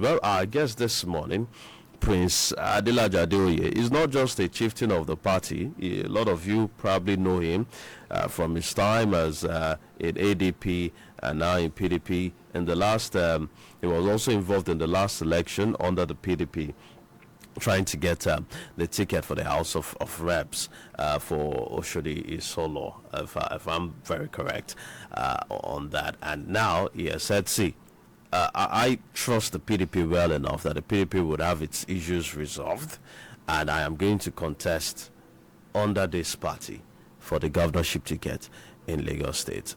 Well, I guess this morning, Prince Adelaja Adeoye is not just a chieftain of the party. A lot of you probably know him from his time as in ADP and now in PDP. In the last, he was also involved in the last election under the PDP, trying to get the ticket for the House of Reps for Oshodi Isolo, if I'm very correct on that. And now he has said, see, I trust the PDP well enough that the PDP would have its issues resolved, and I am going to contest under this party for the governorship ticket in Lagos State.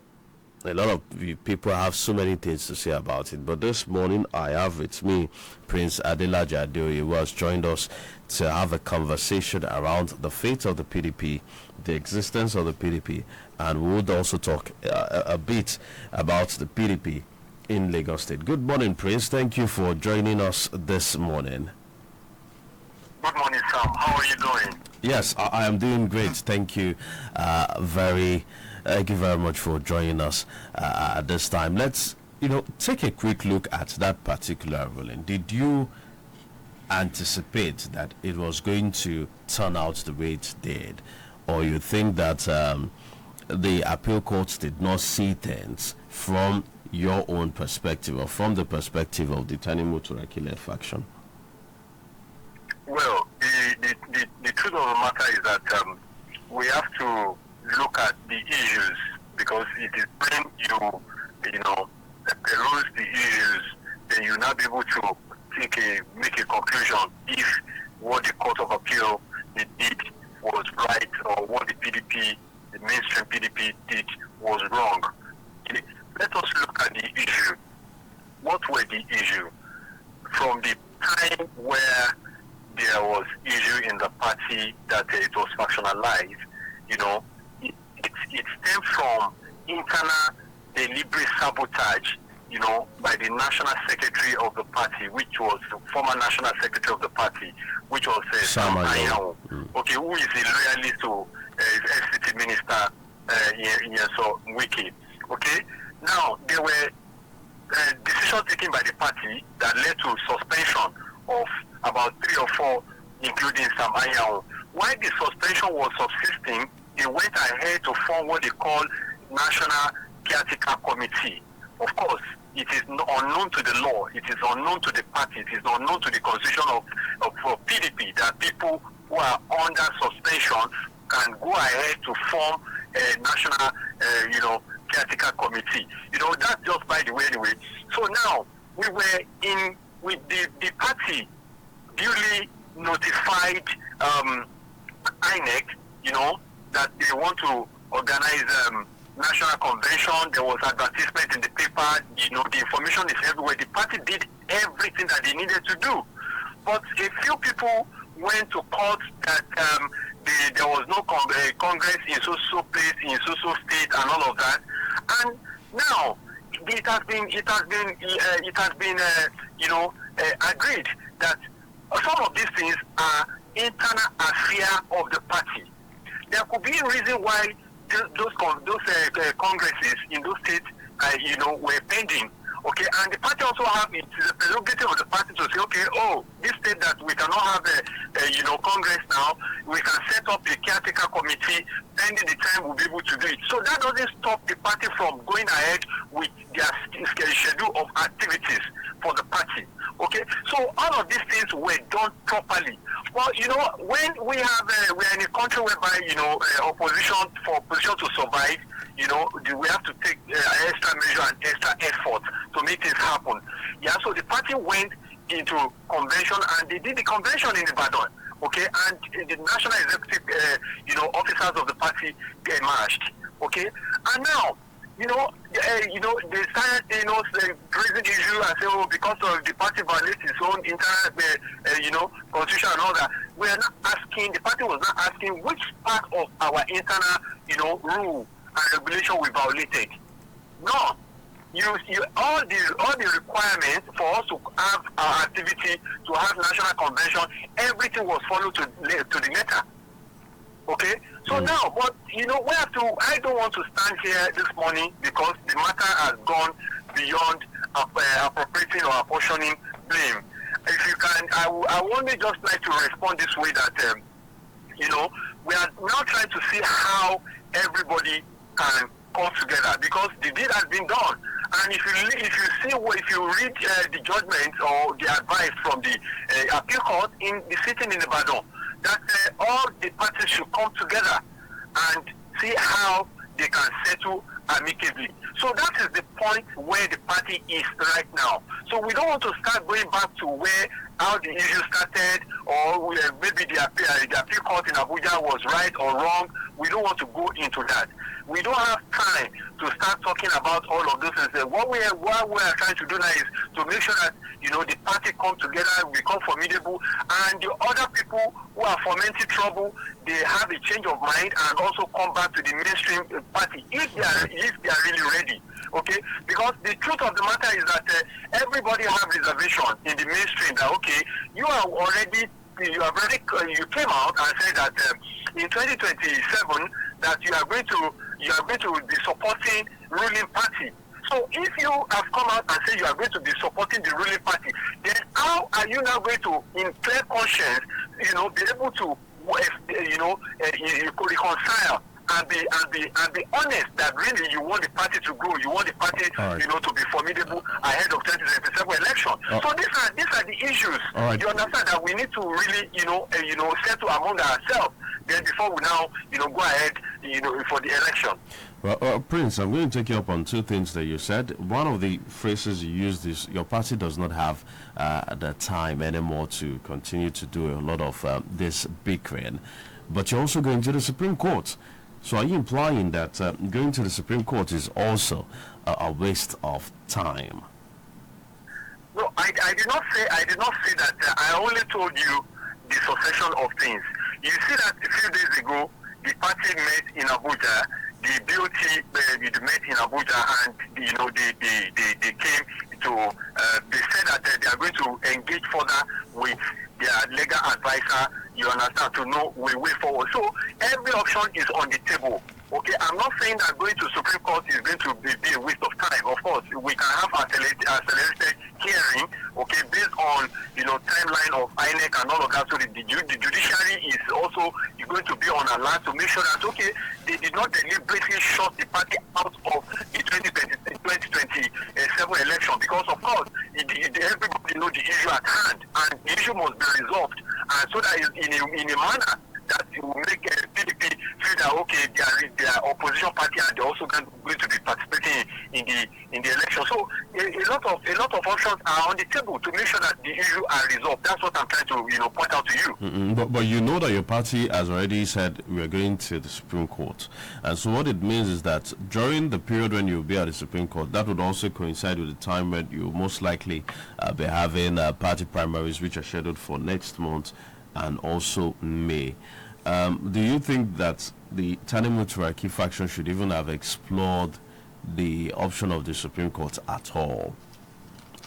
A lot of people have so many things to say about it, but this morning I have with me Prince Adelaja Adeoye, who has joined us to have a conversation around the fate of the PDP, the existence of the PDP, and we would also talk a bit about the PDP in Lagos State. Good morning, Prince. Thank you for joining us this morning. Good morning, Sam. How are you doing? Yes, I am doing great. Thank you Thank you very much for joining us at this time. Let's, take a quick look at that particular ruling. Did you anticipate that it was going to turn out the way it did? Or you think that the appeal courts did not see things from your own perspective or from the perspective of the Tani Motorakile faction? Well, the truth of the matter is that we have to look at the issues, because it is when you peruse the issues, then you'll not be able to make a conclusion if what the Court of Appeal did was right or what the PDP, the mainstream PDP did was wrong. Let us look at the issue. What were the issue? From the time where there was issue in the party that it was factionalized, it stemmed from internal deliberate sabotage, by the national secretary of the party, which was the former national secretary of the party, which was Sam Anyanwu, who is a loyalist to FCT minister Wiki. Okay, now there were decisions taken by the party that led to suspension of about 3 or 4, including Sam Anyanwu. While the suspension was subsisting, they went ahead to form what they call National Caretaker Committee. Of course, it is unknown to the law, it is unknown to the party, it is unknown to the constitution of PDP that people who are under suspension can go ahead to form a National, Caretaker Committee. That's just by the way anyway. So now, we were in with the party duly notified INEC, that they want to organize national convention. There was advertisement in the paper. The information is everywhere. The party did everything that they needed to do, but a few people went to court that there was no congress in so place, in so state, and all of that. And now it has been agreed that some of these things are internal affair of the party. There could be a reason why those congresses in those states, were pending. Okay, and the party also have it is a prerogative of the party to say, okay, this state that we cannot have a congress now, we can set up a caretaker committee. Pending the time, we'll be able to do it. So that doesn't stop the party from going ahead with their schedule of activities for the party. Okay, so all of these things were done properly. Well, when we are in a country whereby for opposition to survive, we have to take extra measure and extra effort to make things happen. Yeah, so the party went into convention and they did the convention in Ibadan. Okay, and the national executive, officers of the party emerged. Okay, and now, they started, raising the issue and say, because of the party violates its own internal, constitution and all that. We are not asking, the party was not asking which part of our internal, rule and regulation we violated. No. All the requirements for us to have our activity, to have national convention, everything was followed to the letter. Okay? So now, but I don't want to stand here this morning because the matter has gone beyond appropriating or apportioning blame. If you can, I will only just like to respond this way that, we are now trying to see how everybody can come together because the deed has been done. And if you read the judgment or the advice from the appeal court in the sitting in Ibadan, that all the parties should come together and see how they can settle amicably. So that is the point where the party is right now. So we don't want to start going back to how the issue started, or maybe the appeal court in Abuja was right or wrong. We don't want to go into that. We don't have time to start talking about all of those things. What we are trying to do now is to make sure that the party come together, become formidable, and the other people who are fomenting trouble, they have a change of mind and also come back to the mainstream party if they are really ready. Okay, because the truth of the matter is that everybody have reservation in the mainstream that you came out and said that in 2027 that you are going to be supporting ruling party. So if you have come out and say you are going to be supporting the ruling party, then how are you now going to, in clear conscience, be able to, you could reconcile and be honest that really you want the party to grow, you want the party, to be formidable ahead of 2027 election. So these are the issues. You understand that we need to really, settle among ourselves. Then before we now, go ahead, for the election. Well, Prince, I'm going to take you up on two things that you said. One of the phrases you used is your party does not have the time anymore to continue to do a lot of this bickering, but you're also going to the Supreme Court. So are you implying that going to the Supreme Court is also a waste of time? No, I did not say that. I only told you the succession of things. You see that a few days ago, the party met in Abuja, the BOT met in Abuja, and they came to. They said that they are going to engage further with their legal advisor. You understand, to know way forward. So every option is on the table. Okay, I'm not saying that going to Supreme Court is going to be a waste of time. Of course, we can have accelerated hearing, okay, based on timeline of INEC and all of that. So the judiciary is also going to be on alert to make sure that they did not deliberately shut the party out of the 2027 election, because of course everybody knows the issue at hand and the issue must be resolved, and so that is in a manner that will make PDP feel that they are opposition party and they're also going to be participating in the election. So a lot of options are on the table to make sure that the issue are resolved. That's what I'm trying to point out to you. But you know that your party has already said we are going to the Supreme Court, and so what it means is that during the period when you'll be at the Supreme Court, that would also coincide with the time when you most likely be having party primaries, which are scheduled for next month and also May. Do you think that the Tanimu Turaki faction should even have explored the option of the Supreme Court at all?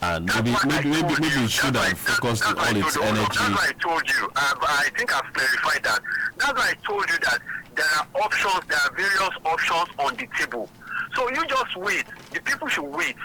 And maybe it should have focused all its energy. That's why I told you. I think I've clarified that. That's why I told you that there are options, there are various options on the table. So you just wait. The people should wait.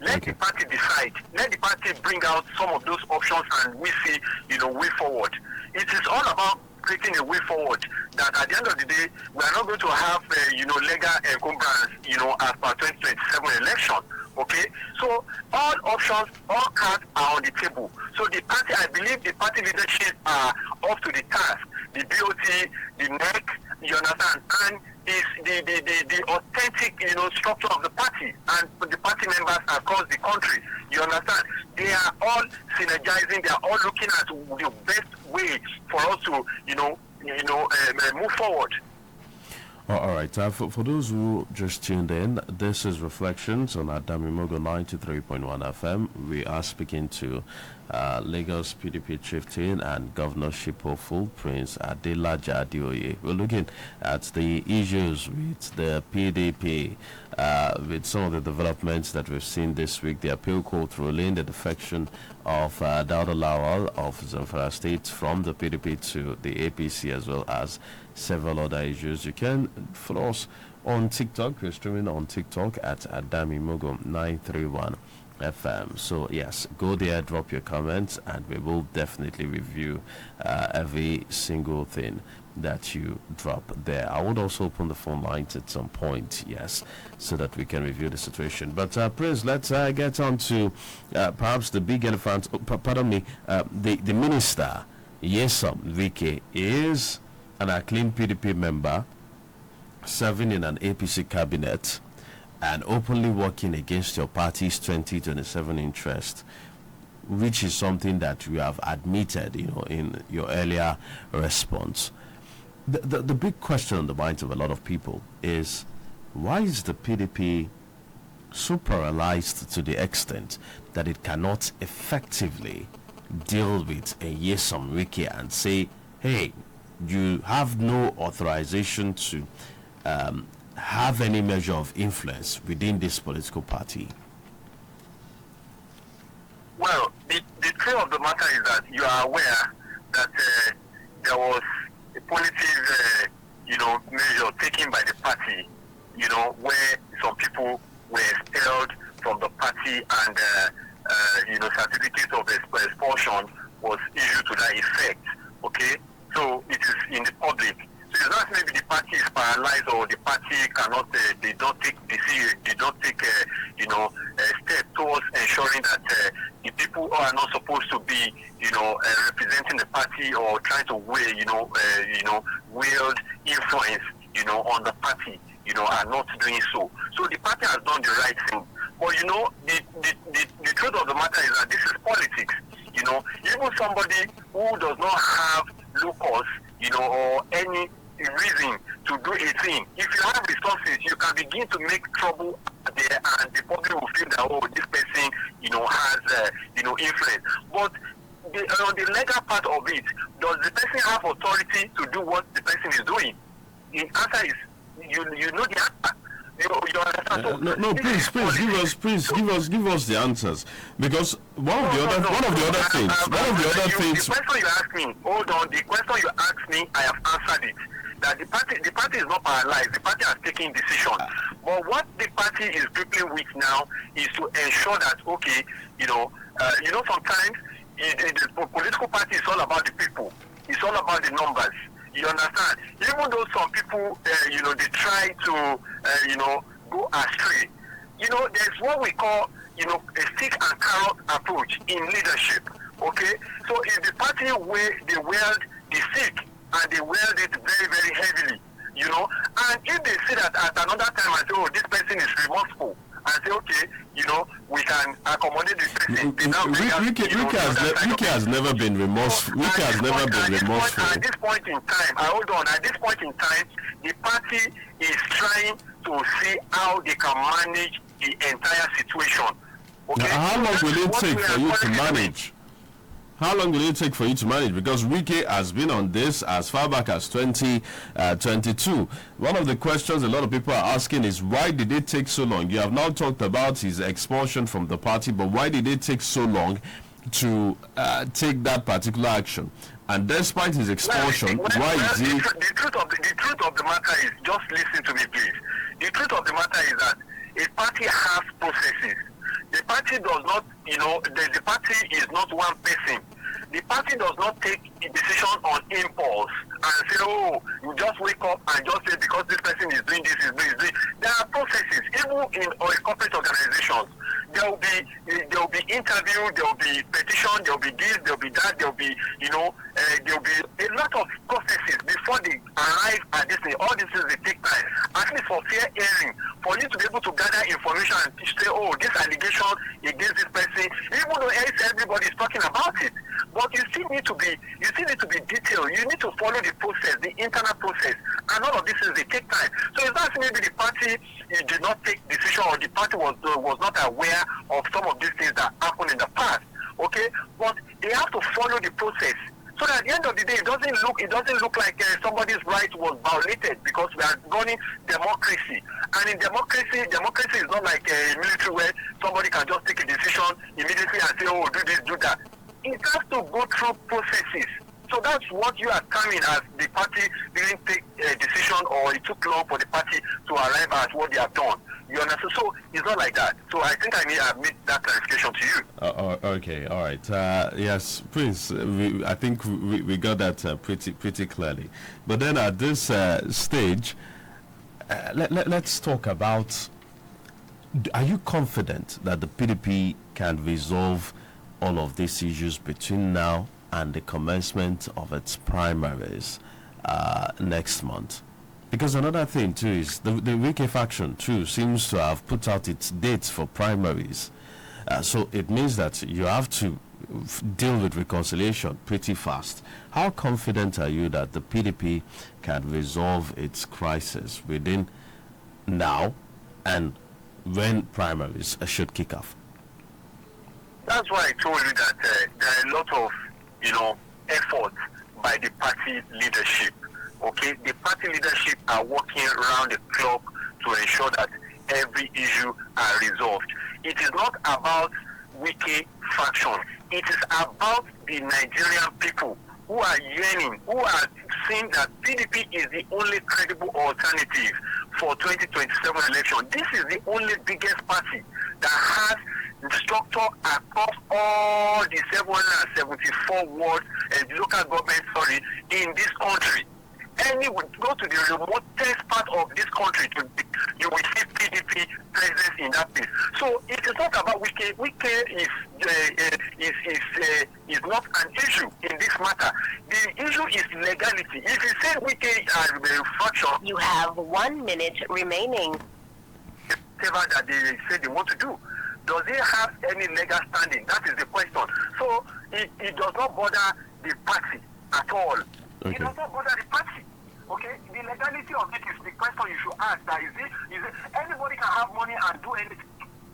Let the party decide. Let the party bring out some of those options and we see, way forward. It is all about creating a way forward that at the end of the day, we are not going to have, legal encumbrance, as per 2027 election. Okay? So all options, all cards are on the table. So the party, I believe the party leadership are up to the task. The BOT, the NEC, you understand, and is the authentic, structure of the party and the party members across the country. You understand? They are all synergizing. They are all looking at the best way for us to, move forward. All right. For those who just tuned in, this is Reflections on Adamimogo 93.1 FM. We are speaking to Lagos PDP chieftain and governorship hopeful Prince Adelaja Adioye. We're looking at the issues with the PDP, with some of the developments that we've seen this week. The appeal court ruling the defection of Dauda Lawal of Zamfara State from the PDP to the APC, as well as several other issues. You can follow us on TikTok. We're streaming on TikTok at Adamimogo 931 FM. So yes, go there, drop your comments, and we will definitely review every single thing that you drop there. I would also open the phone lines at some point, yes, so that we can review the situation. But Prince, let's get on to perhaps the big elephant. Pardon me, the minister, Nyesom Wike, is an acclaimed PDP member serving in an APC cabinet and openly working against your party's 2027 interest, which is something that you have admitted, in your earlier response. The big question on the minds of a lot of people is, why is the PDP so paralyzed to the extent that it cannot effectively deal with a Nyesom Wike and say, hey, you have no authorization to have any measure of influence within this political party? Well, the truth of the matter is that you are aware that there was a punitive, measure taken by the party, where some people were expelled from the party and, certificate of expulsion was issued to that effect. Okay, so it is in the public. So it's not maybe the party is paralyzed or the party cannot, they don't take decision, they don't take, step towards ensuring that the people who are not supposed to be, representing the party or trying to wield influence, on the party, are not doing so. So the party has done the right thing. But the truth of the matter is that this is politics. Even somebody who does not have locus, or any reason to do a thing, if you have resources, you can begin to make trouble there, and the public will feel that, oh, this person, has, influence. But on the legal part of it, does the person have authority to do what the person is doing? The answer is, you know the answer. You understand? No, please, give us the answers, because one of the other things. The question you asked me, hold on. The question you asked me, I have answered it. That the party is not paralyzed. The party has taken decision. But what the party is grappling with now is to ensure that, okay, sometimes the political party is all about the people. It's all about the numbers. You understand? Even though some people, they try to, go astray. There's what we call, a stick and carrot approach in leadership. Okay? So if the party they wield the stick and they wield it very, very heavily, and if they see that at another time and say, oh, this person is remorseful, and say, okay, we can accommodate this person. Wike has never been remorseful. Wike has never been remorseful. At this point in time, at this point in time, the party is trying to see how they can manage the entire situation. Okay? Now, how long will it take for you to manage? How long will it take for you to manage? Because Wike has been on this as far back as 2022. One of the questions a lot of people are asking is, why did it take so long? You have now talked about his expulsion from the party, but why did it take so long to take that particular action? And despite his expulsion, why is he... The truth of the matter is, just listen to me, please. The truth of the matter is that a party has processes. The party does not, the party is not one person. The party does not take a decision on impulse and say, oh, you just wake up and just say because this person is doing this, is doing. There are processes, even in corporate organizations. There will be interview, there will be petition, there will be this, there will be that, there will be, there will be a lot of processes before they arrive at this thing. All these things, they take time. At least for fair hearing, for you to be able to gather information and say, oh, this allegation against this person, even though everybody is talking about it, but you still need to be detailed. You need to follow the process, the internal process, and all of these things, they take time. So it's not maybe the party did not take decision, or the party was not aware of some of these things that happened in the past. Okay, but they have to follow the process. So that at the end of the day, it doesn't look like somebody's right was violated, because we are running democracy. And in democracy is not like a military where somebody can just take a decision immediately and say, oh, do this, do that. It has to go through processes. So that's what you are coming as the party didn't take a decision, or it took long for the party to arrive at what they have done. You understand? So it's not like that. So I think I made that clarification to you. Okay, all right. Yes, Prince, I think we got that pretty clearly. But then at this stage, let's talk about, are you confident that the PDP can resolve all of these issues between now and the commencement of its primaries next month? Because another thing too is the Wike faction too seems to have put out its dates for primaries. So it means that you have to deal with reconciliation pretty fast. How confident are you that the PDP can resolve its crisis within now and when primaries should kick off? That's why I told you that there are a lot of, effort by the party leadership. Okay, the party leadership are working around the clock to ensure that every issue are resolved. It is not about Wike faction. It is about the Nigerian people who are yearning, who are seeing that PDP is the only credible alternative for 2027 election. This is the only biggest party that has structure across all the 774 wards and local governments, in this country. Any would go to the remotest part of this country, you will see PDP presence in that place. So it is not about Wike. Wike is not an issue in this matter. The issue is legality. If you say Wike are fraction, you have 1 minute remaining. Whatever that they say they want to do, does it have any legal standing? That is the question. So it does not bother the party at all. Okay. It does not bother the party. Okay, the legality of it is the question you should ask. That is it anybody can have money and do anything?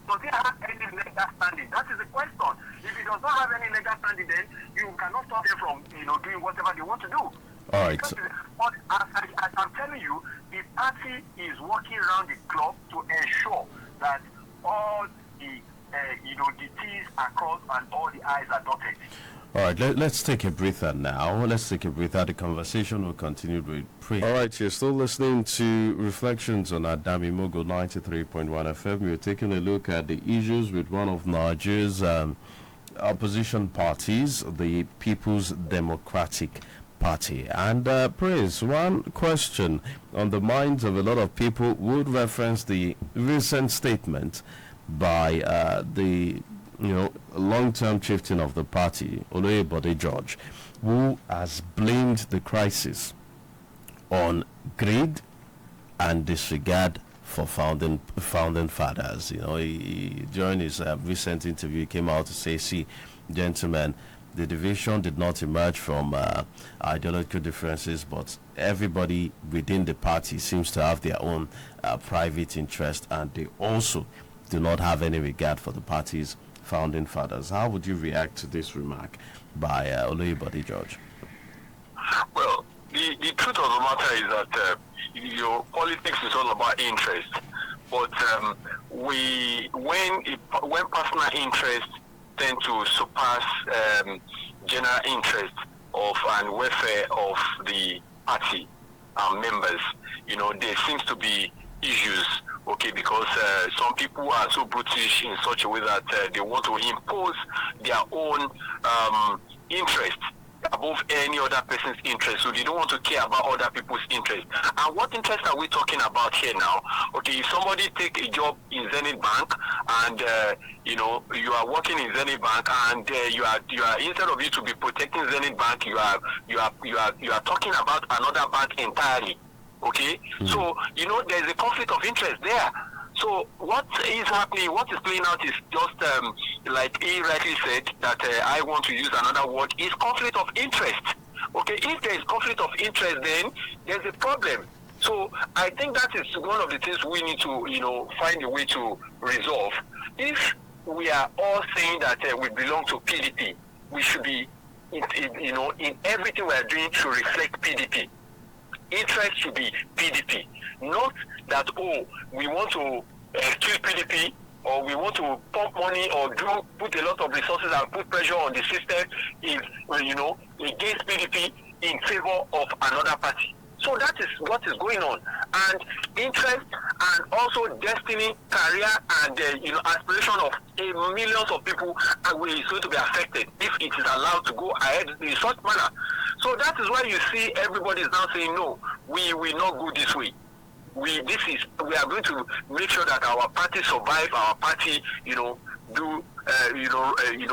Does it have any legal standing? That is the question. If it does not have any legal standing, then you cannot stop them from doing whatever they want to do. All right. But as I'm telling you, the party is working around the clock to ensure that all the the T's are crossed and all the I's are dotted. All right, let's take a breather now. Let's take a breather. The conversation will continue with Prince. All right, you're still listening to Reflections on Adami Mogo 93.1 FM. We're taking a look at the issues with one of Nigeria's opposition parties, the People's Democratic Party. And Prince, one question on the minds of a lot of people would reference the recent statement by the long-term chieftain of the party, Oluugbeminiyi George, who has blamed the crisis on greed and disregard for founding fathers. During his recent interview, he came out to say, "See, gentlemen, the division did not emerge from ideological differences, but everybody within the party seems to have their own private interest, and they also do not have any regard for the party's founding fathers." How would you react to this remark by Oluugbeminiyi George? Well, the truth of the matter is that politics is all about interest. But when personal interest tend to surpass general interest of and welfare of the party members, there seems to be issues. Okay, because some people are so brutish in such a way that they want to impose their own interest above any other person's interest. So they don't want to care about other people's interest. And what interest are we talking about here now? Okay, if somebody take a job in Zenith Bank and you are working in Zenith Bank and you are instead of you to be protecting Zenith Bank, you are talking about another bank entirely. Okay, so there's a conflict of interest there. So what is happening, what is playing out is just like he rightly said that I want to use another word, is conflict of interest. Okay, if there is conflict of interest, then there's a problem. So I think that is one of the things we need to find a way to resolve. If we are all saying that we belong to PDP, we should be in everything we are doing to reflect PDP. Interest should be PDP, not that we want to kill PDP or we want to pump money or put a lot of resources and put pressure on the system against PDP in favor of another party. So that is what is going on. And interest and also destiny, career, and aspiration of millions of people is going to be affected if it is allowed to go ahead in such manner. So that is why you see everybody is now saying, no, we will not go this way. We are going to make sure that our party survive. Our party, do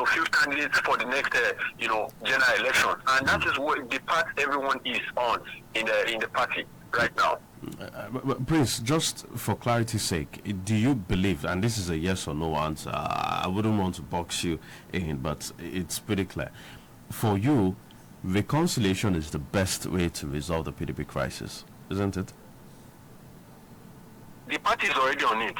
field candidates for the next general election, and that is what the path everyone is on in the party right now. Prince, just for clarity's sake, do you believe, and this is a yes or no answer, I wouldn't want to box you in, but it's pretty clear, for you, reconciliation is the best way to resolve the PDP crisis, isn't it? The party is already on it.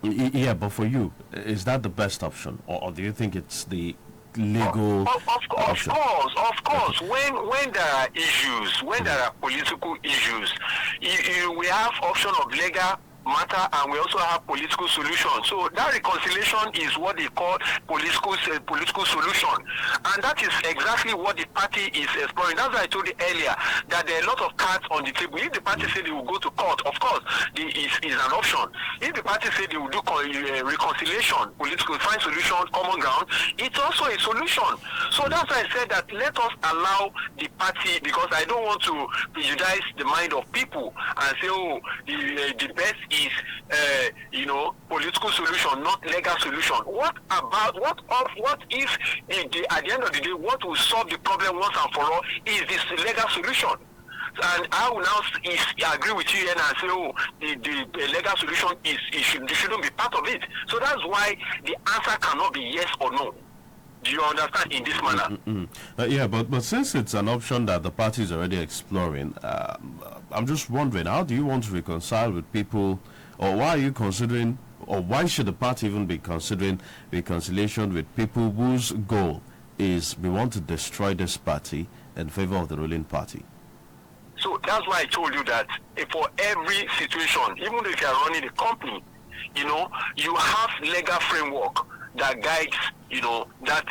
Yeah, but for you, is that the best option, or do you think it's the legal option? Of course. Okay. When there are issues, when there are political issues, we have option of legal matter, and we also have political solution. So that reconciliation is what they call political solution, and that is exactly what the party is exploring. That's why I told you earlier that there are a lot of cards on the table. If the party say they will go to court, of course, is an option. If the party say they will do reconciliation, political find solution, common ground, it's also a solution. So that's why I said that let us allow the party, because I don't want to prejudice the mind of people and say, oh, the best is political solution, not legal solution. What if at the end of the day, what will solve the problem once and for all is this legal solution? And I will now agree with you and say, oh, the legal solution shouldn't be part of it. So that's why the answer cannot be yes or no. Do you understand in this manner? Yeah, but since it's an option that the party is already exploring, I'm just wondering, how do you want to reconcile with people, or why are you considering, or why should the party even be considering reconciliation with people whose goal is we want to destroy this party in favor of the ruling party? So that's why I told you that for every situation, even if you are running a company, you have legal framework that guides, that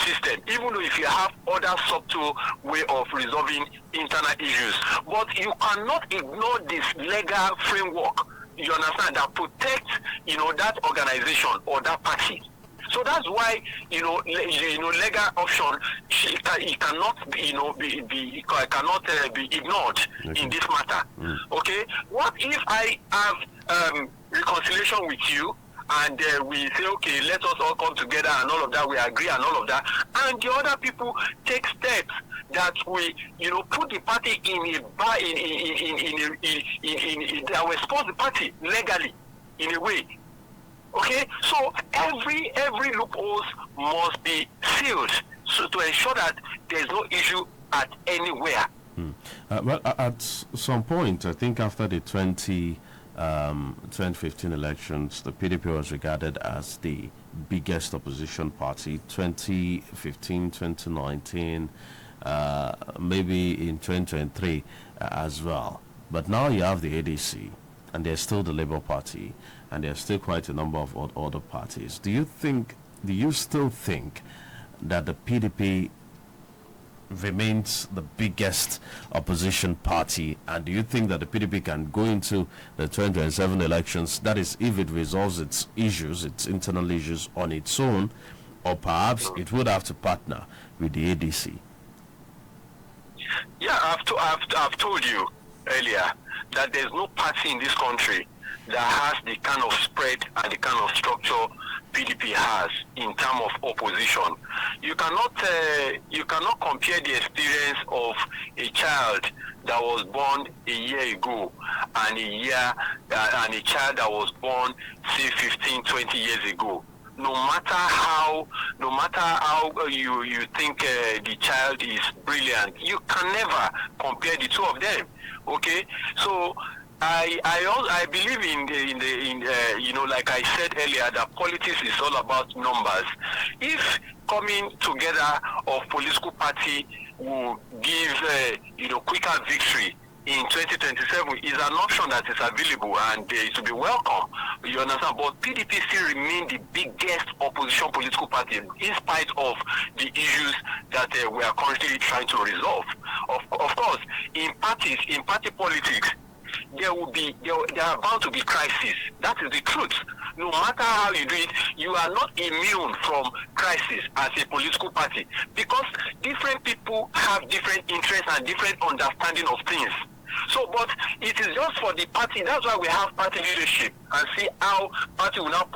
system, even though if you have other subtle way of resolving internal issues. But you cannot ignore this legal framework, you understand, that protects, that organization or that party. So that's why, legal option, it cannot, be ignored in this matter. Okay? What if I have reconciliation with you, and we say, okay, let us all come together and all of that, we agree and all of that, and the other people take steps that we, put the party that will expose the party legally in a way. Okay, so every loopholes must be sealed, so to ensure that there is no issue at anywhere. Well, at some point, I think after the 2015 elections, the PDP was regarded as the biggest opposition party. 2015, 2019, maybe in 2023 as well. But now you have the ADC, and there's still the Labour Party, and there's still quite a number of other parties. Do you still think that the PDP remains the biggest opposition party, and do you think that the PDP can go into the 2027 elections, that is, if it resolves its issues, its internal issues on its own, or perhaps it would have to partner with the ADC? Yeah, I've told you earlier that there's no party in this country that has the kind of spread and the kind of structure PDP has in terms of opposition. You cannot compare the experience of a child that was born a year ago and a child that was born, say, 15, 20 years ago. No matter how you think the child is brilliant, you can never compare the two of them. Okay, so I believe in like I said earlier, that politics is all about numbers. If coming together of political party will give quicker victory in 2027 is an option that is available, and it will be welcome. You understand? But PDP still remain the biggest opposition political party in spite of the issues that we are currently trying to resolve. Of course, in party politics, there are bound to be crises. That is the truth. No matter how you do it, you are not immune from crisis as a political party, because different people have different interests and different understanding of things. So, but it is just for the party. That's why we have party leadership, and see how party will now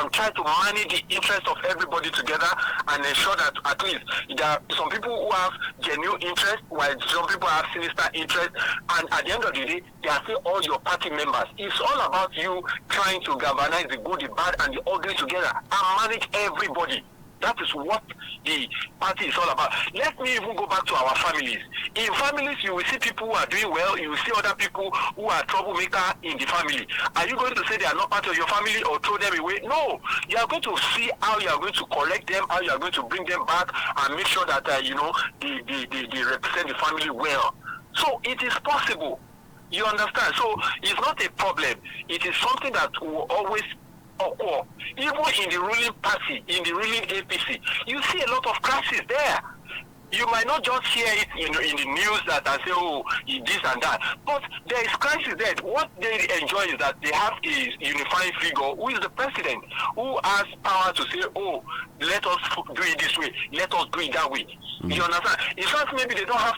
try to manage the interest of everybody together and ensure that at least there are some people who have genuine interest, while some people have sinister interest. And at the end of the day, they are still all your party members. It's all about you trying to galvanize the good, the bad, and the ugly together and manage everybody. That is what the party is all about. Let me even go back to our families. In families, you will see people who are doing well. You will see other people who are troublemaker in the family. Are you going to say they are not part of your family or throw them away? No. You are going to see how you are going to correct them, how you are going to bring them back, and make sure that, they represent the family well. So it is possible. You understand? So it's not a problem. It is something that will always occur. Even in the ruling party, in the ruling APC, you see a lot of crisis there. You might not just hear it in the news that I say, oh, this and that, but there is crisis there. What they enjoy is that they have a unifying figure who is the president, who has power to say, oh, let us do it this way, let us do it that way. You understand? In fact, maybe they don't have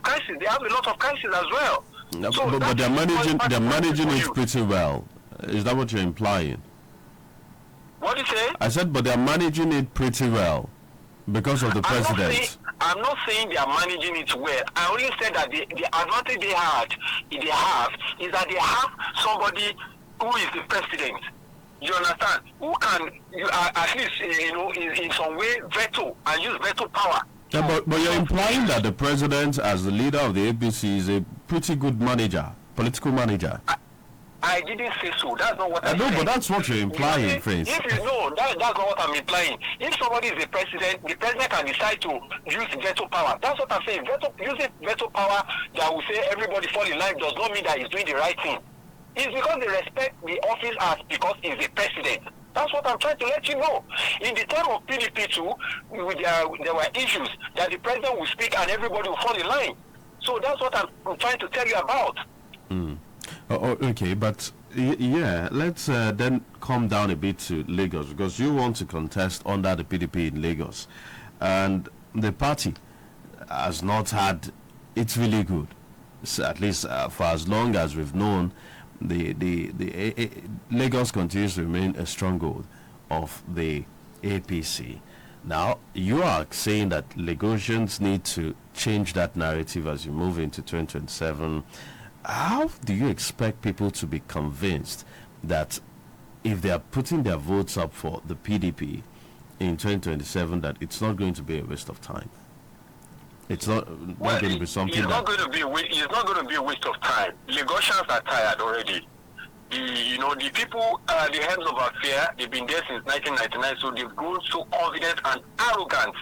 crisis. They have a lot of crisis as well. No, so but they're managing it pretty well. Is that what you're implying? What do you say? I said, but they're managing it pretty well because of the president. I'm not saying they are managing it well. I only said that the advantage they have is that they have somebody who is the president. You understand? Who can at least in some way veto and use veto power. Yeah, but you're implying that the president, as the leader of the APC, is a pretty good manager, political manager. I didn't say so. That's not what I said. No, but that's what you're implying, Prince. That's not what I'm implying. If somebody is the president can decide to use veto power. That's what I'm saying. Using veto power that will say everybody fall in line does not mean that he's doing the right thing. It's because they respect the office as because he's the president. That's what I'm trying to let you know. In the time of PDP too, there were issues that the president will speak and everybody will fall in line. So that's what I'm trying to tell you about. Okay, but let's then come down a bit to Lagos, because you want to contest under the PDP in Lagos, and the party has not had it's really good, so at least for as long as we've known. The Lagos continues to remain a stronghold of the APC. Now you are saying that Lagosians need to change that narrative as you move into 2027. How do you expect people to be convinced that if they are putting their votes up for the PDP in 2027, that it's not going to be a waste of time? It's not going to be something it's not going to be a waste of time. Lagosians are tired already. The people, the heads of affair, they've been there since 1999, so they've grown so confident and arrogant,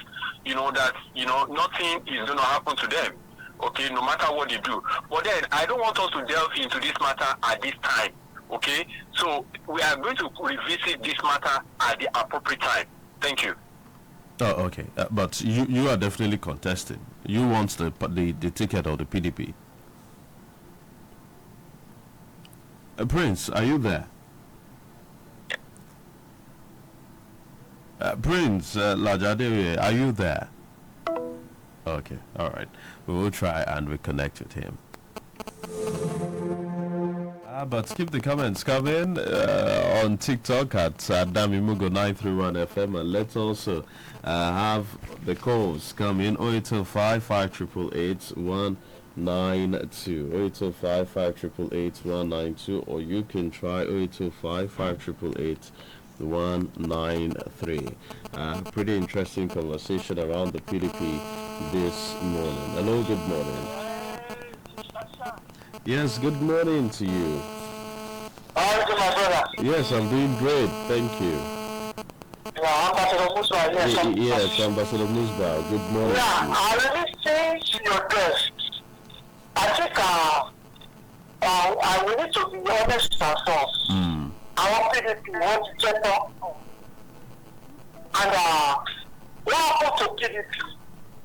that, nothing is going to happen to them. Okay, no matter what they do. But then, I don't want us to delve into this matter at this time. Okay, so we are going to revisit this matter at the appropriate time. Thank you. Oh, okay. But you are definitely contesting. You want the ticket of the PDP. Prince, are you there? Prince Lajade, are you there? Okay, all right. We will try and reconnect with him. But keep the comments coming on TikTok at Damimugo931FM, and let's also have the calls come in 0805 588 192 0805 588 192, or you can try 0805 588 193. Pretty interesting conversation around the PDP this morning. Hello, good morning. Yes, good morning to you. How are you, my brother? Yes, I'm doing great, thank you. Ambassador Musa, yes, Ambassador Musba, good morning. Yeah, I really change your guest. I think I will need to be honest with ourselves. I want PDP want to get up. And what happened to PDP?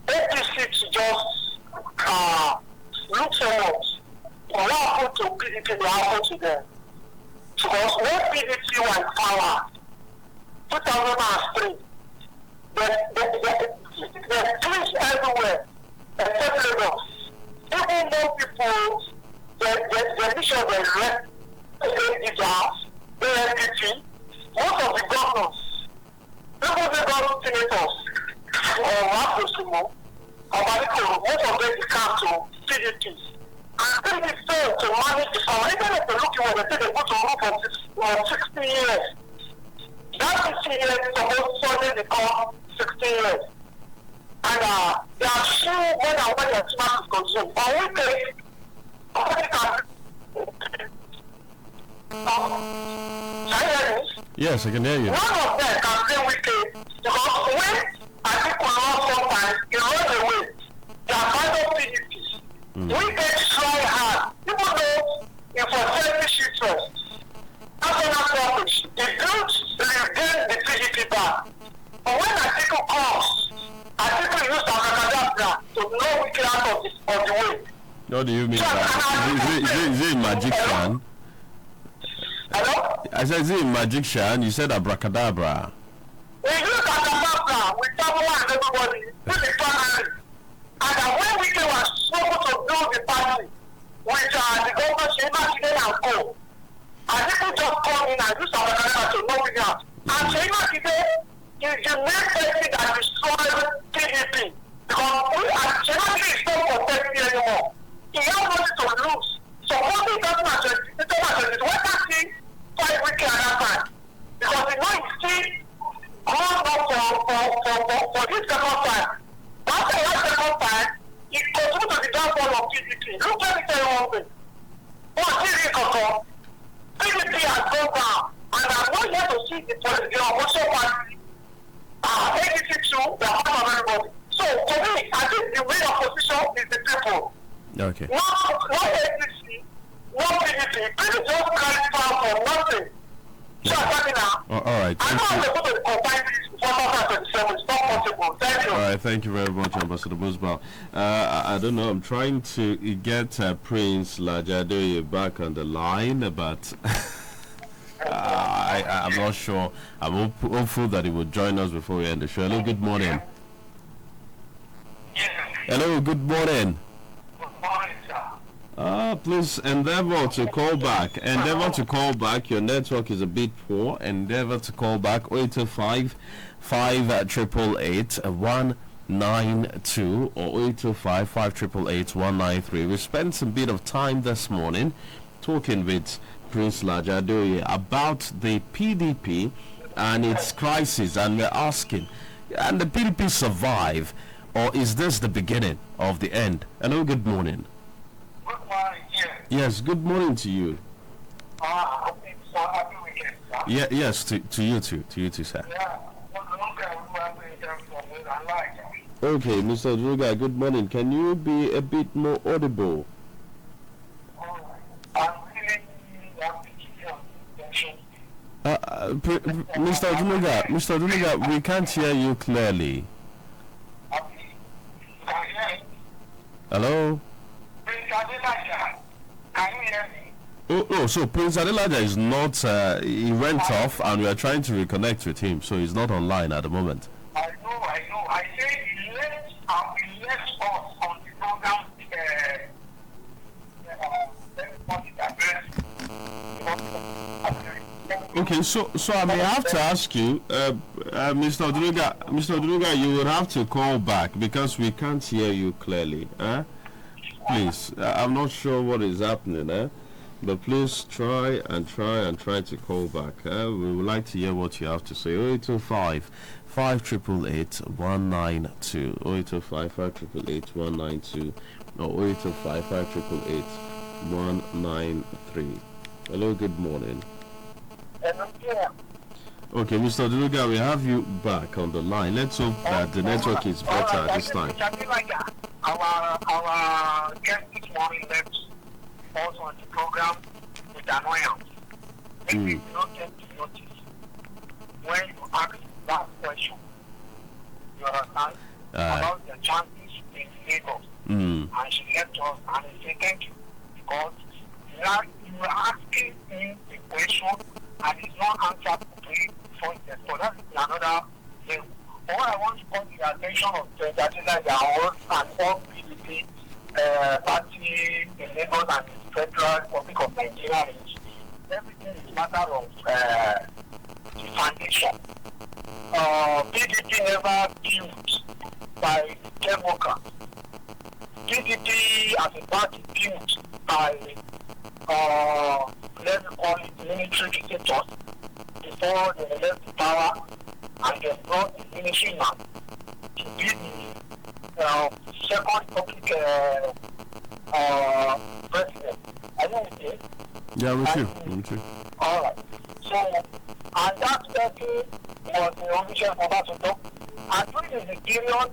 APC just look so much. what happened to PDP will happen to them. Because when PDP was in power, 2003, the police everywhere, except Lagos. Even though people, the mission of the ANPP, most of the governors, even the government senators, Mapusumo, most of them come to PDP. And PDP failed to manage the power. Even if they look at what they say, they go to rule for 60 years. That 60 years is supposed to suddenly become 16 years. And they are sure more than what their smart is consumed. But we take, Yes, I can hear you. None of them can say wicked because when I think we lost sometimes, it runs away. They are part of PDP. We can try hard. Even though it was selfish interest, national selfish, it built regain the PDP back. But when Atiku comes, Atiku used Abrakadabra to know we get out of the way. What do you mean by is it a magician? Hello? I said, is it a magician? You said abracadabra. We use Abrakadabra with someone and everybody. This is primary. And when we were supposed to build the party with the government, Sheima and Co. And people just come in and use Abrakadabra to know we got. And Sheima is the main person that destroyed PDP. Because Sheima is not protecting anymore. He has nothing to lose. So only doesn't actually why can't he fight with that time? Because he knows he's still grown up for this second time. After that second time, he continued to the downfall of PDP. Look at it one thing. PDP has gone down, and I'm not here to see the opposition party, ADC too, the heart of everybody. So to me, I think the real opposition is the people. Okay. Not ADC, not PDP. PDP just cries down for nothing. So all right. I know they're going to combine this 2027. It's not possible. Thank you. All right, thank you very much, Ambassador Musbal. I don't know. I'm trying to get Prince Lajadoye back on the line, but I'm not sure. I'm hopeful that he will join us before we end the show. Hello, good morning. Hello, good morning. Please endeavor to call back. Endeavor to call back. Your network is a bit poor. Endeavor to call back. 0805 5888 192 or 0805 5888 193. We spent some bit of time this morning talking with Prince Lajadoye about the PDP and its crisis, and we're asking, can the PDP survive, or is this the beginning of the end? Hello, good morning. Good morning, Yes, good morning to you. Happy weekend, sir. Yeah, yes, to you too, sir. Yeah, Okay, Mr. Druga, good morning. Can you be a bit more audible? Mr. Druga, we can't hear you clearly. Hello? Oh, so Prince Adelaja is not, he went off and we are trying to reconnect with him, so he's not online at the moment. I know. I say he left us on the program, Okay, so I may have to ask you, Mr. Druga, you will have to call back because we can't hear you clearly. Please, I'm not sure what is happening, but please try to call back. We would like to hear what you have to say. 0805 5888 192 0805 5888 192 or 0805 5888 193. Hello, good morning. Okay, Mr. Druga, we have you back on the line. Let's hope that the network is better at this time. Our guest this morning left us on the program with annoyance. Maybe you don't get to notice when you ask that question, you understand, about the chances in Lagos. And she left us and she said thank you because you are asking him a question and he's not answered to it for it. So that's another level. But what I want to call the attention of the Adelaja and all PDP party in Lagos and the Federal Republic of Nigeria is everything is a matter of the foundation. PDP never built by Democrats. PDP as a party built by let me call it military dictators before they left the power and they brought the military man to be the second public president. I know it is. Yeah, with you. All right. So, and that person was the official for Basoto. And during the period,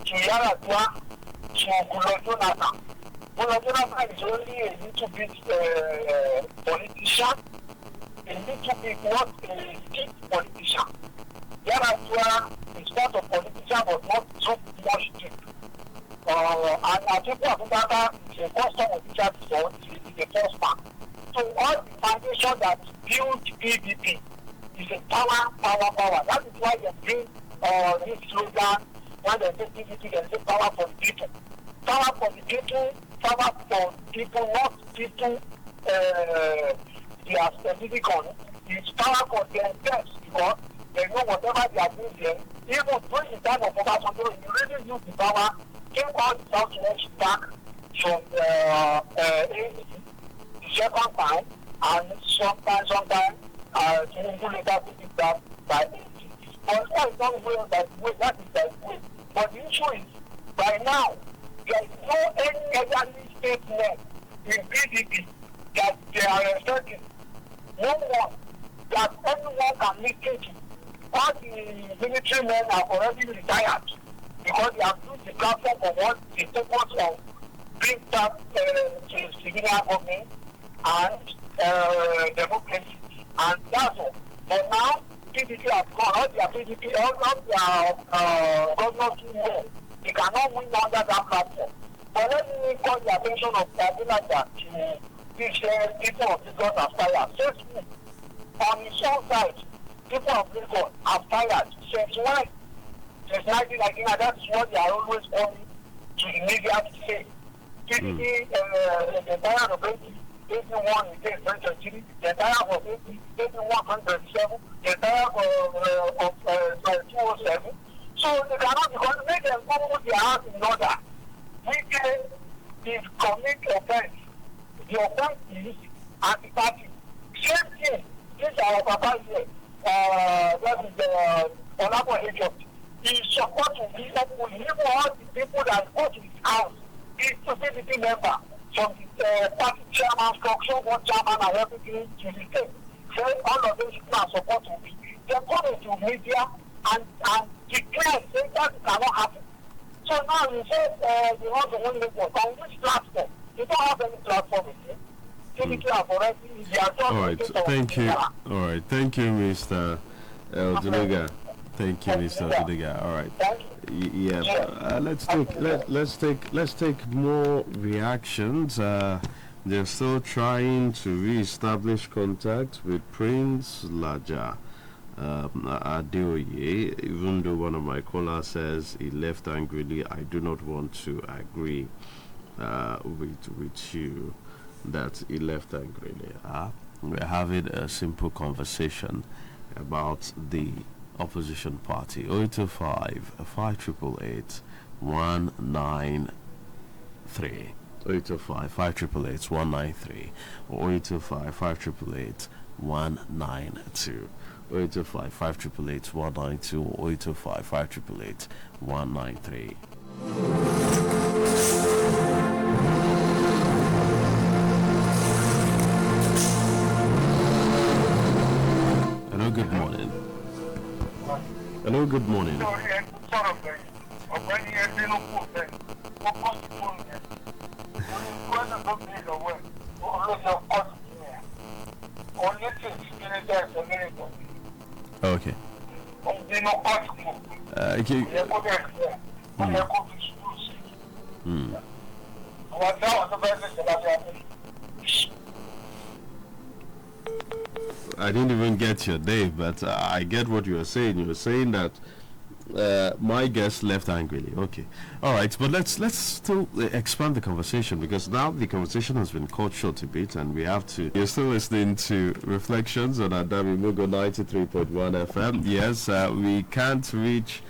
to Yaradua, to Gulo Jonathan. Gulo Jonathan is only a little bit politician, a little bit not a deep politician. Yaradua is not a politician, but not so much deep. And Atiku Abubakar is a custom official before, is the first man. So all the foundation that built PDP is a power. That is why they bring this slogan, when they say PDP, they say power for the people. Power for the people, not people they are specific on. It's power for themselves because they know whatever they are doing there. Even during the time of Obasanjo, you really use the power, came all the Southwest back from the second time, and sometimes, Tinubu later took it back by 80. But that is not way that is way. But the issue is, by now, there is no any elderly statement in PDP that they are respecting. No one that anyone can listen to. All the military men are already retired because they have used the platform for what they focus on bring back to civilian government and democracy, and that's all. But now, PDP has gone, all their PDP, all their governors do well. They cannot win under that platform. But let me call the attention of Adelaja to these people of Lagos are fired. Firstly, on the south side, people of Lagos are fired. Since when? Since 1999, that's what they are always calling to the media to say. PDP, the entire of 81 in 2023, the entire of 81, 137, the entire of 207. So they cannot, because make them go with their house in order. We can commit offense. The offense is anti-party. Same thing, this is our papa here, that is the Oluugbeminiyi Egypt. He supports to be open, even all the people that go to his house, he's a PDP member. From the party chairman, structure, one chairman, and everything to the state. So all of those people are supporting me. They come into media and declare saying that it cannot happen. So now you say you want to win Lagos on which platform? You don't have any platform again. PDP have already, they are just all right, thank you. All right, thank you, Mr. Eldunega. Thank you, Mr. Eldunega. All right. Yeah, let's take more reactions. They're still trying to re-establish contact with Prince Laja Adeoye, even though one of my callers says he left angrily. I do not want to agree with you that he left angrily. We're having a simple conversation about the opposition party. 0825 5888 193, 0825 5888 193, or 0825 5888 192, 0825 5888 192, or 0825 5888 193. Hello, good morning. Hello, good morning. Okay. I didn't even get your name, but I get what you were saying. You were saying that my guest left angrily. Okay, all right, but let's still expand the conversation, because now the conversation has been cut short a bit, and we have to. You're still listening to Reflections on Adami Mugo 93.1 FM. Yes, we can't reach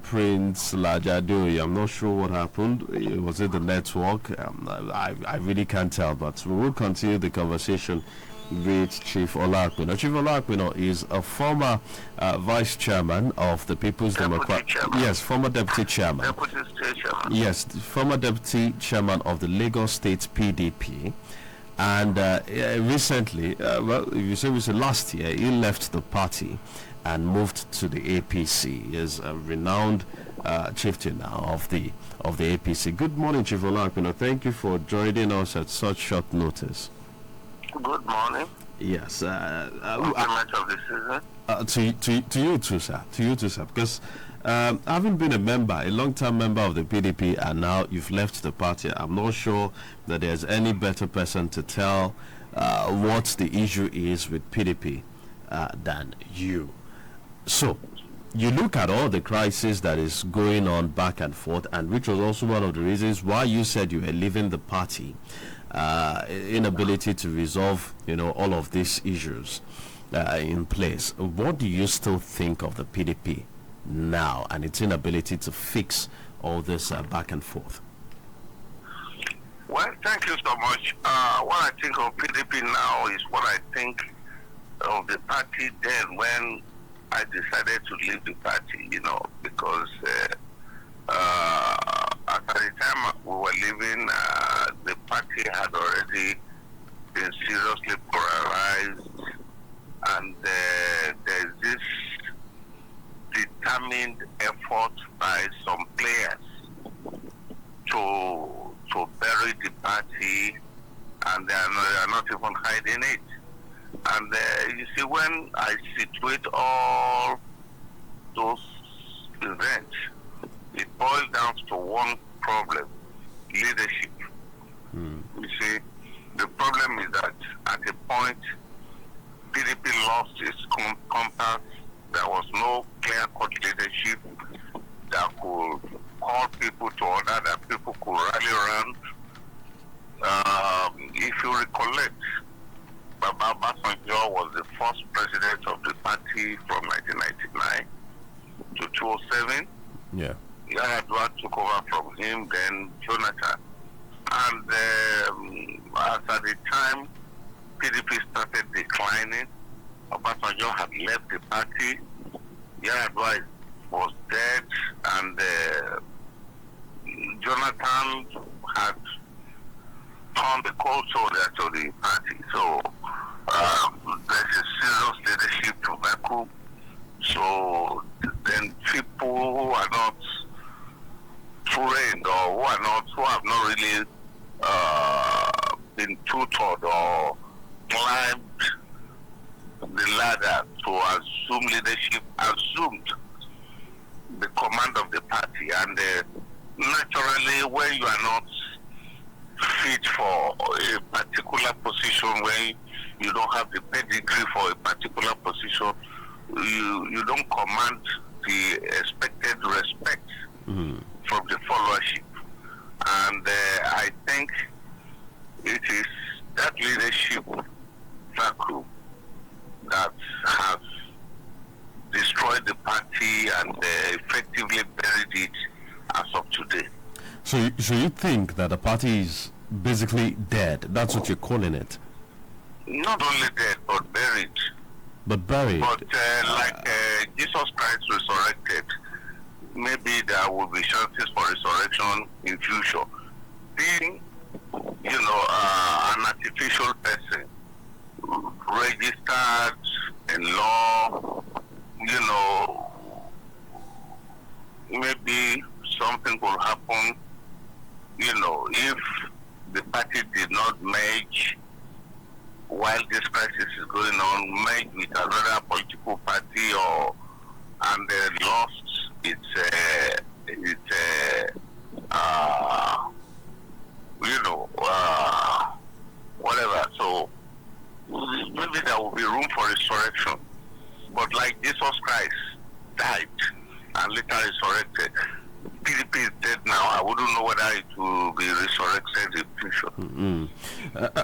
Prince Lajadoi. I'm not sure what happened. Was it the network? I really can't tell, but we will continue the conversation with Chief Oluugbeminiyi. Chief Oluugbeminiyi is a former vice chairman of the People's Democratic. Yes, former deputy chairman. Deputy state chairman. Yes, former deputy chairman of the Lagos State PDP. And recently, well, if you say we said last year, he left the party and moved to the APC. He is a renowned chieftain now of the APC. Good morning, Chief Oluugbeminiyi. Thank you for joining us at such short notice. Good morning. Yes. Compliment of the season. To you too, sir. To you too, sir. Because having been a long-term member of the PDP, and now you've left the party, I'm not sure that there's any better person to tell what the issue is with PDP than you. So, you look at all the crisis that is going on back and forth, and which was also one of the reasons why you said you were leaving the party. Inability to resolve, all of these issues in place. What do you still think of the PDP now and its inability to fix all this back and forth? Well, thank you so much. What I think of PDP now is what I think of the party then when I decided to leave the party, because at the time we were leaving, the party had already been seriously polarized, and there's this determined effort by some players to bury the party, and they are not even hiding it. And you see, when I situate all those events, it boils down to one problem: leadership. You see, the problem is that at a point, PDP lost its compass. There was no clear-cut leadership that could call people to order, that people could rally around. If you recollect, Baba Basanjo was the first president of the party from 1999 to 2007. Yeah. Yar'Adua took over from him, then Jonathan. And as at the time PDP started declining, Obasanjo had left the party, Yar'Adua was dead, and Jonathan had turned the cold shoulder to the party. So there's a serious leadership vacuum. So then people who are not trained or who have not really been tutored or climbed the ladder to assume leadership, assumed the command of the party. And naturally, when you are not fit for a particular position, when you don't have the pedigree for a particular position, you don't command the expected respect from the followership. And I think it is that leadership vacuum that has destroyed the party and effectively buried it as of today. So you think that the party is basically dead? That's what you're calling it? Not only dead, but buried. But buried? But like Jesus Christ resurrected, maybe there will be chances for resurrection in future. Being, an artificial person, registered in law, maybe something will happen, if the party did not merge while this crisis is going on, merge with another political party and lost its whatever. So maybe there will be room I wouldn't know whether it will be resurrected in future.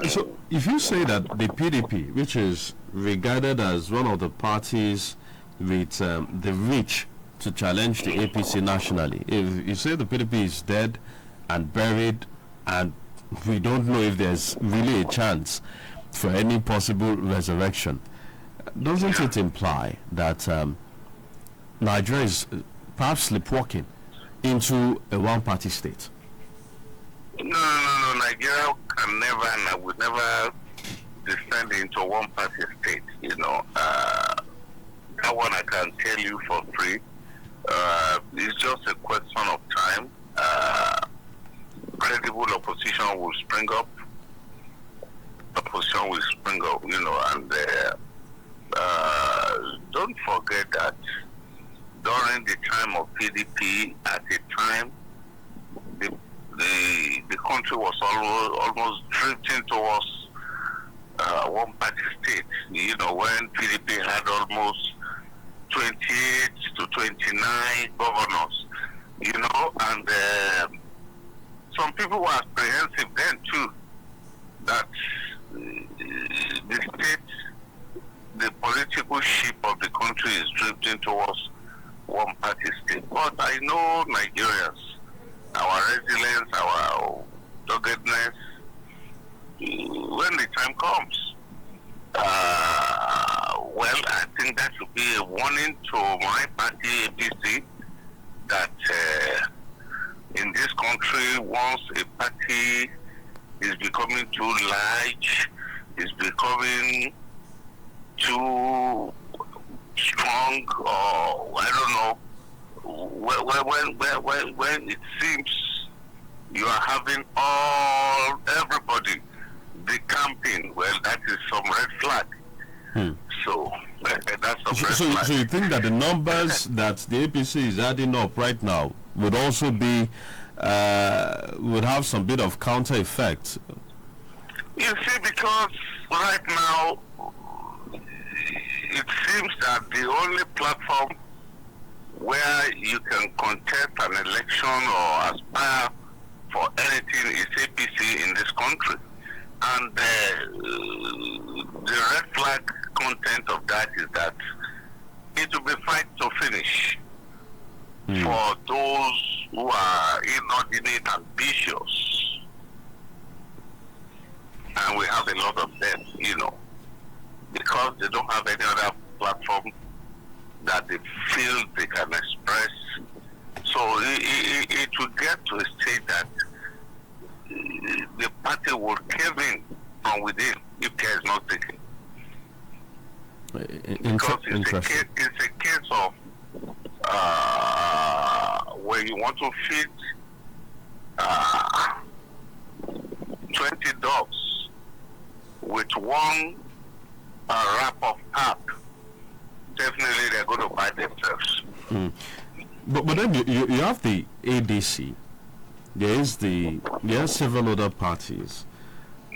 So, if you say that the PDP, which is regarded as one of the parties with the reach to challenge the APC nationally, if you say the PDP is dead and buried, and we don't know if there's really a chance for any possible resurrection, doesn't it imply that Nigeria is perhaps sleepwalking into a one-party state? No. Nigeria can never and would never descend into a one-party state. That one I can tell you for free. It's just a question of time. Credible opposition will spring up. Opposition will spring up, and don't forget that during the time of PDP, at the time, the country was almost drifting towards one-party state. When PDP had almost 28 to 29 governors, and some people were apprehensive then too that the state, the political ship of the country is drifting towards one-party state. But I know Nigerians, our resilience, our doggedness, when the time comes, well, I think that should be a warning to my party, APC, that in this country, once a party is becoming too large, is becoming too strong, or I don't know, when it seems you are having everybody decamping, well, that is some red flag. So that's a red flag. So you think that the numbers that the APC is adding up right now would also be would have some bit of counter effect? You see, because right now it seems that the only platform where you can contest an election or aspire for anything is APC in this country. And the red flag content of that is that it will be fight to finish for those who are inordinate, ambitious. And we have a lot of them, because they don't have any other platform that they feel they can express. So it will get to a state that the party will cave in from within if care is not taken. Because it's a case of where you want to feed 20 dogs with one wrap of pap. Definitely they're going to bite themselves. But then you have the ADC. There are several other parties.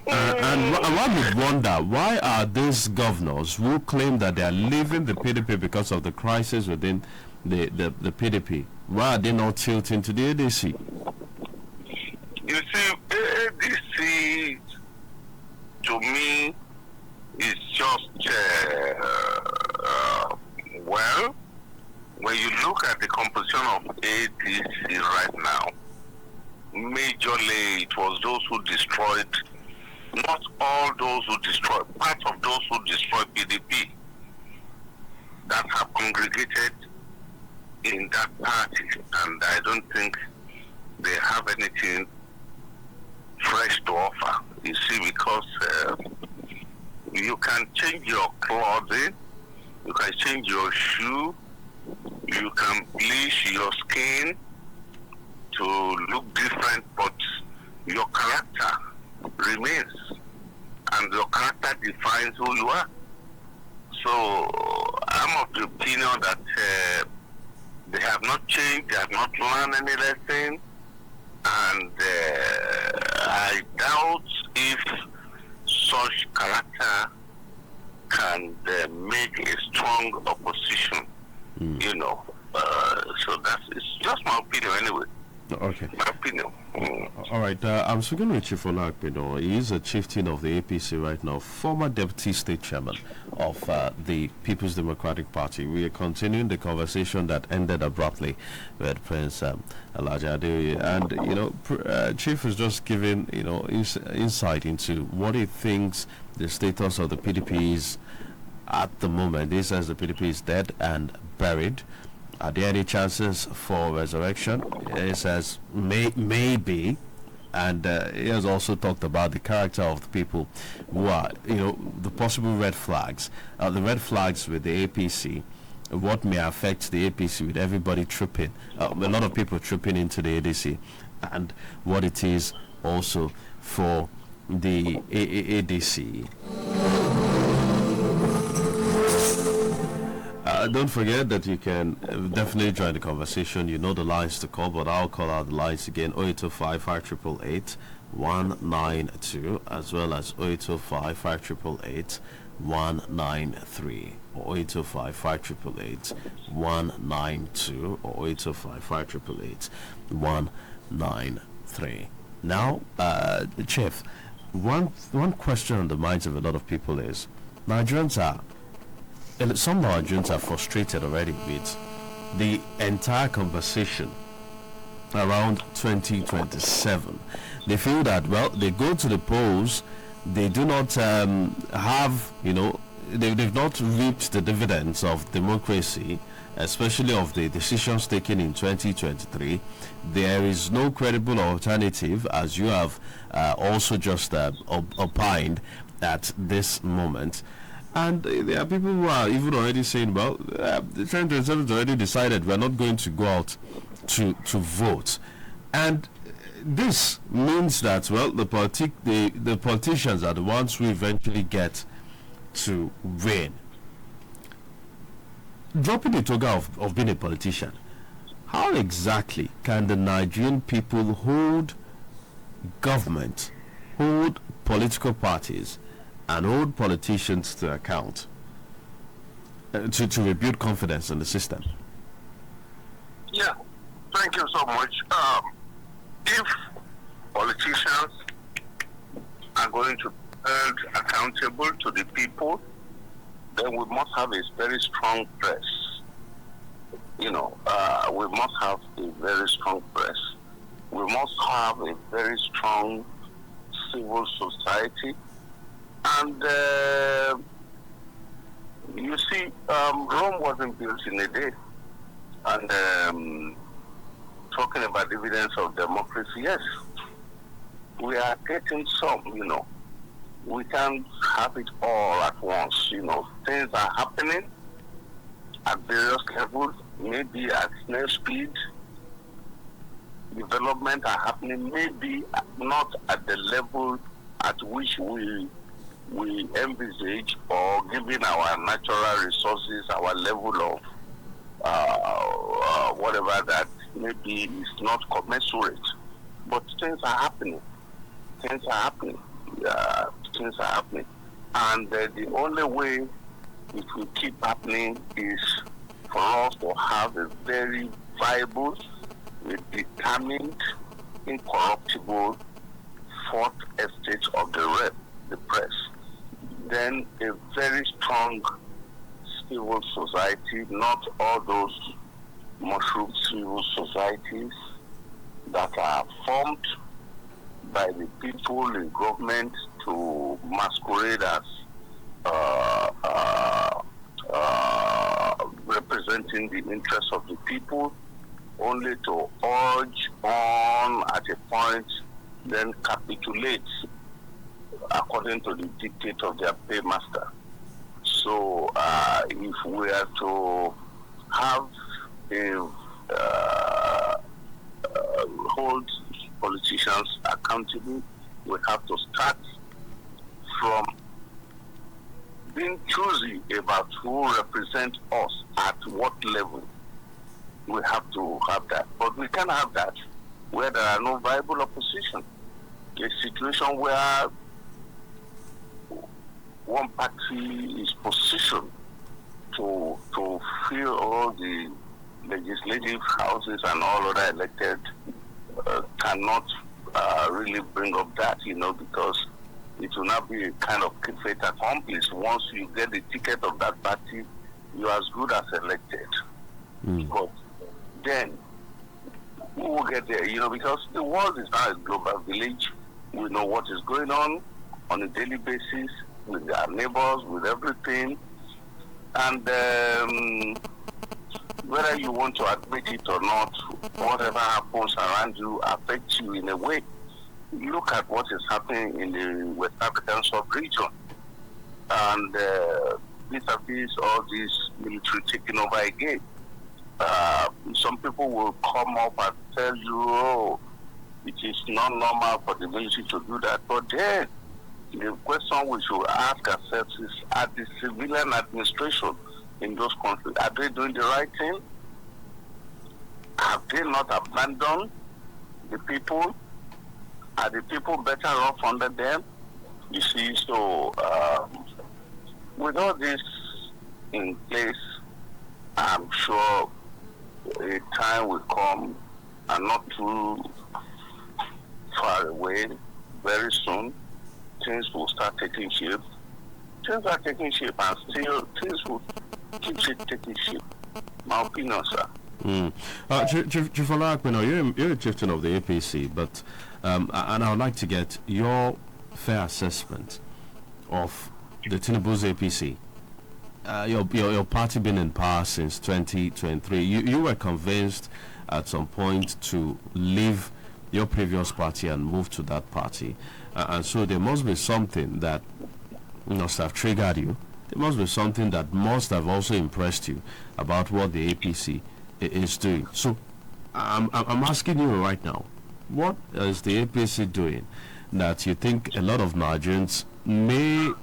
And one would wonder, why are these governors who claim that they are leaving the PDP because of the crisis within the PDP, why are they not tilting to the ADC? You see, ADC to me is just, well, when you look at the composition of ADC right now, majorly it was those who destroyed, not all those who destroyed, part of those who destroyed PDP that have congregated in that party, and I don't think they have anything fresh to offer. You see, because you can change your clothing, you can change your shoe, you can bleach your skin to look different, but your character remains, and your character defines who you are. So I'm of the opinion that they have not changed, they have not learned any lesson, and I doubt if such character can make a strong opposition, So it's just my opinion anyway. Okay. My opinion. All right. I'm speaking with Chief Oluugbeminiyi. He is a chieftain of the APC right now, former deputy state chairman of the People's Democratic Party. We are continuing the conversation that ended abruptly with Prince Elijah Adeoye. And, Chief is just giving, insight into what he thinks the status of the PDP is at the moment. He says the PDP is dead and buried. Are there any chances for resurrection? He says maybe, and he has also talked about the character of the people who are, the possible red flags, the red flags with the APC, what may affect the APC with everybody tripping, a lot of people tripping into the ADC, and what it is also for the ADC. Don't forget that you can definitely join the conversation. You know the lines to call, but I'll call out the lines again: 0805 5888 192, as well as 0805 5888 193, or 0805 5888 192, or 0805 5888 193. Now, Chief, one question on the minds of a lot of people is, Nigerians are, and some Nigerians are frustrated already with the entire conversation around 2027. They feel that, well, they go to the polls, they do not have, they've not reaped the dividends of democracy, especially of the decisions taken in 2023. There is no credible alternative, as you have also just opined at this moment. And there are people who are even already saying, well, the 2027 has already decided we're not going to go out to vote. And this means that, well, the politicians are the ones who eventually get to win. Dropping the toga of being a politician, how exactly can the Nigerian people hold government, hold political parties, and hold politicians to account to rebuild confidence in the system? Yeah, thank you so much. If politicians are going to be held accountable to the people, then we must have a very strong press. We must have a very strong press. We must have a very strong civil society. And you see, Rome wasn't built in a day. And talking about dividends of democracy, yes, we are getting some, We can't have it all at once, Things are happening at various levels, maybe at snail speed. Development are happening, maybe not at the level at which we envisage, or given our natural resources, our level of whatever that maybe is not commensurate. But things are happening. Things are happening. And the only way it will keep happening is for us to have a very viable, a determined, incorruptible fourth estate of the press. Then a very strong civil society, not all those mushroom civil societies that are formed by the people in government to masquerade as representing the interests of the people, only to urge on at a point, then capitulate according to the dictate of their paymaster. So if we are to have hold politicians accountable, we have to start from being choosy about who represent us at what level. We have to have that. But we can't have that where there are no viable opposition. A situation where one party is positioned to fill all the legislative houses and all other elected cannot really bring up that, because it will not be a kind of fait accomplished. Once you get the ticket of that party, you're as good as elected. But then, who will get there? Because the world is now a global village. We know what is going on a daily basis with our neighbors, with everything. And whether you want to admit it or not, whatever happens around you affects you in a way. Look at what is happening in the West African sub-region. And vis-a-vis all this military taking over again. Some people will come up and tell you, oh, it is not normal for the military to do that. But then, the question we should ask ourselves is, are the civilian administration in those countries, are they doing the right thing? Have they not abandoned the people? Are the people better off under them? You see, so with all this in place, I'm sure a time will come, and not too far away, very soon, things will start taking shape. Things are taking shape, and still things will keep taking shape. My opinion, sir. Chief Oluugbeminiyi, you're a chieftain of the APC, but and I would like to get your fair assessment of the Tinubu's APC. Your party been in power since 2023. You were convinced at some point to leave your previous party and move to that party, and so there must be something that must have triggered you. There must be something that must have also impressed you about what the APC is doing. So I'm asking you right now, what is the APC doing that you think a lot of Nigerians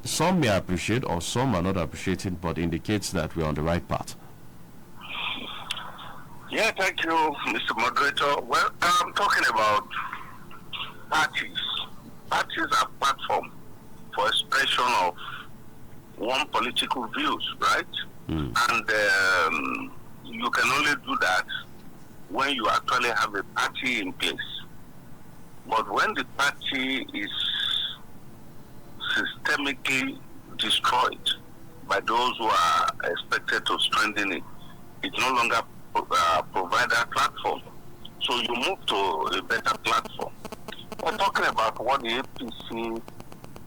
some may appreciate or some are not appreciating, but indicates that we're on the right path? Yeah, thank you, Mr. Moderator. Well, I'm talking about parties. Parties are platform for expression of one political views, right? And you can only do that when you actually have a party in place. But when the party is systemically destroyed by those who are expected to strengthen it, it no longer provide that platform. So you move to a better platform. We're talking about what the APC